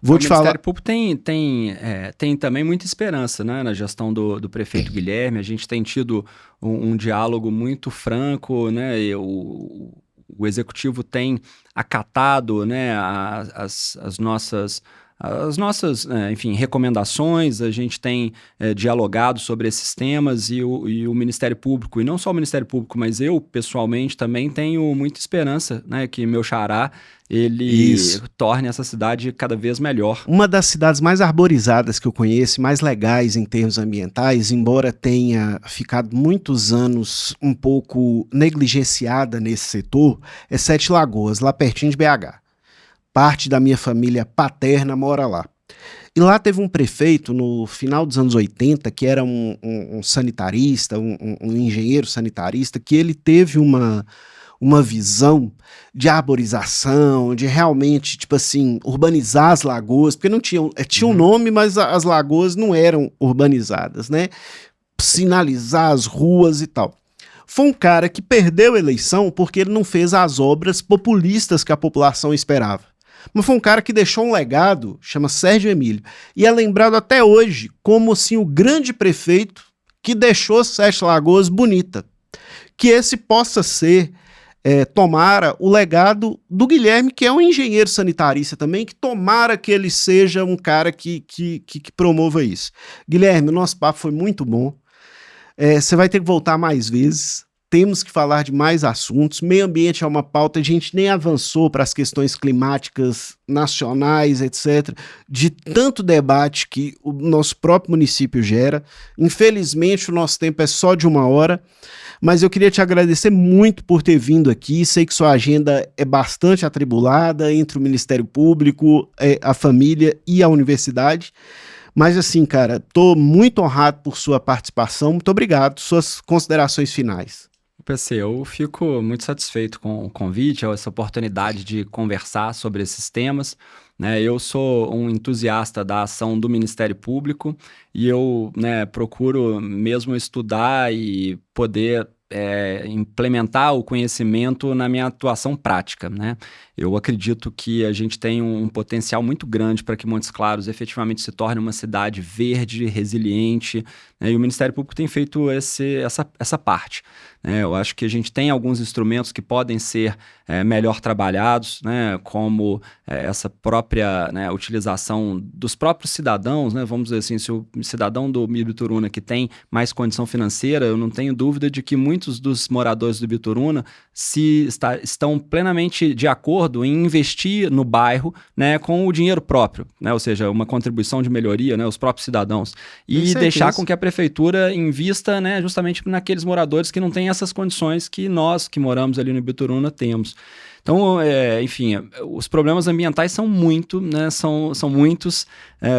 O Ministério Público tem também muita esperança, né, na gestão do prefeito Guilherme. A gente tem tido um diálogo muito franco, né, o executivo tem acatado, né, as nossas enfim, recomendações. A gente tem dialogado sobre esses temas e o Ministério Público, e não só o Ministério Público, mas eu, pessoalmente, também tenho muita esperança, né, que meu xará, ele torne essa cidade cada vez melhor. Uma das cidades mais arborizadas que eu conheço, mais legais em termos ambientais, embora tenha ficado muitos anos um pouco negligenciada nesse setor, é Sete Lagoas, lá pertinho de BH. Parte da minha família paterna mora lá. E lá teve um prefeito no final dos anos 80, que era um sanitarista, um engenheiro sanitarista, que ele teve uma visão de arborização, de realmente, tipo assim, urbanizar as lagoas, porque não tinha um nome, mas as lagoas não eram urbanizadas, né? Sinalizar as ruas e tal. Foi um cara que perdeu a eleição porque ele não fez as obras populistas que a população esperava. Mas foi um cara que deixou um legado, chama Sérgio Emílio, e é lembrado até hoje como assim, o grande prefeito que deixou Sete Lagoas bonita. Que esse possa ser, tomara, o legado do Guilherme, que é um engenheiro sanitarista também, que tomara que ele seja um cara que promova isso. Guilherme, o nosso papo foi muito bom. Você vai ter que voltar mais vezes. Temos que falar de mais assuntos. Meio ambiente é uma pauta, a gente nem avançou para as questões climáticas nacionais, etc., de tanto debate que o nosso próprio município gera. Infelizmente, o nosso tempo é só de 1 hora, mas eu queria te agradecer muito por ter vindo aqui. Sei que sua agenda é bastante atribulada entre o Ministério Público, a família e a universidade. Mas assim, cara, tô muito honrado por sua participação. Muito obrigado. Suas considerações finais. PC, eu fico muito satisfeito com o convite, essa oportunidade de conversar sobre esses temas, né? Eu sou um entusiasta da ação do Ministério Público e eu, né, procuro mesmo estudar e poder implementar o conhecimento na minha atuação prática, né? Eu acredito que a gente tem um potencial muito grande para que Montes Claros efetivamente se torne uma cidade verde, resiliente, né? E o Ministério Público tem feito essa parte, né? Eu acho que a gente tem alguns instrumentos que podem ser melhor trabalhados, né? Como essa própria, né, utilização dos próprios cidadãos, né? Vamos dizer assim, se o cidadão do Bituruna que tem mais condição financeira, eu não tenho dúvida de que muitos dos moradores do Bituruna estão plenamente de acordo em investir no bairro, né, com o dinheiro próprio, né, ou seja, uma contribuição de melhoria, né, os próprios cidadãos, e deixar com que a prefeitura invista, né, justamente naqueles moradores que não têm essas condições que nós que moramos ali no Bituruna temos. Então, enfim, os problemas ambientais são né, são muitos,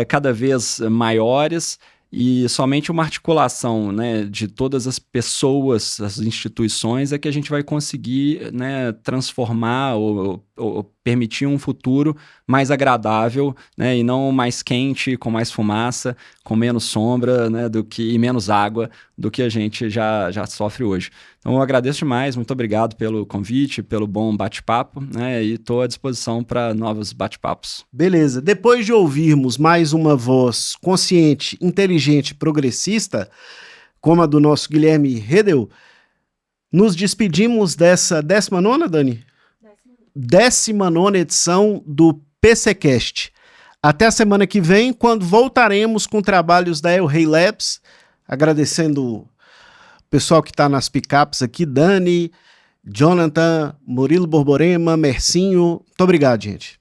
cada vez maiores, e somente uma articulação, né, de todas as pessoas, as instituições, é que a gente vai conseguir, né, transformar ou permitir um futuro mais agradável, né, e não mais quente, com mais fumaça, com menos sombra, né, e menos água do que a gente já sofre hoje. Então eu agradeço demais, muito obrigado pelo convite, pelo bom bate-papo, né, e estou à disposição para novos bate-papos. Beleza, depois de ouvirmos mais uma voz consciente, inteligente, progressista, como a do nosso Guilherme Redel, nos despedimos dessa 19ª, Dani? 19ª edição do PCcast. Até a semana que vem, quando voltaremos com trabalhos da El Rey Labs, agradecendo o pessoal que está nas picapes aqui, Dani, Jonathan, Murilo Borborema, Mercinho. Muito obrigado, gente.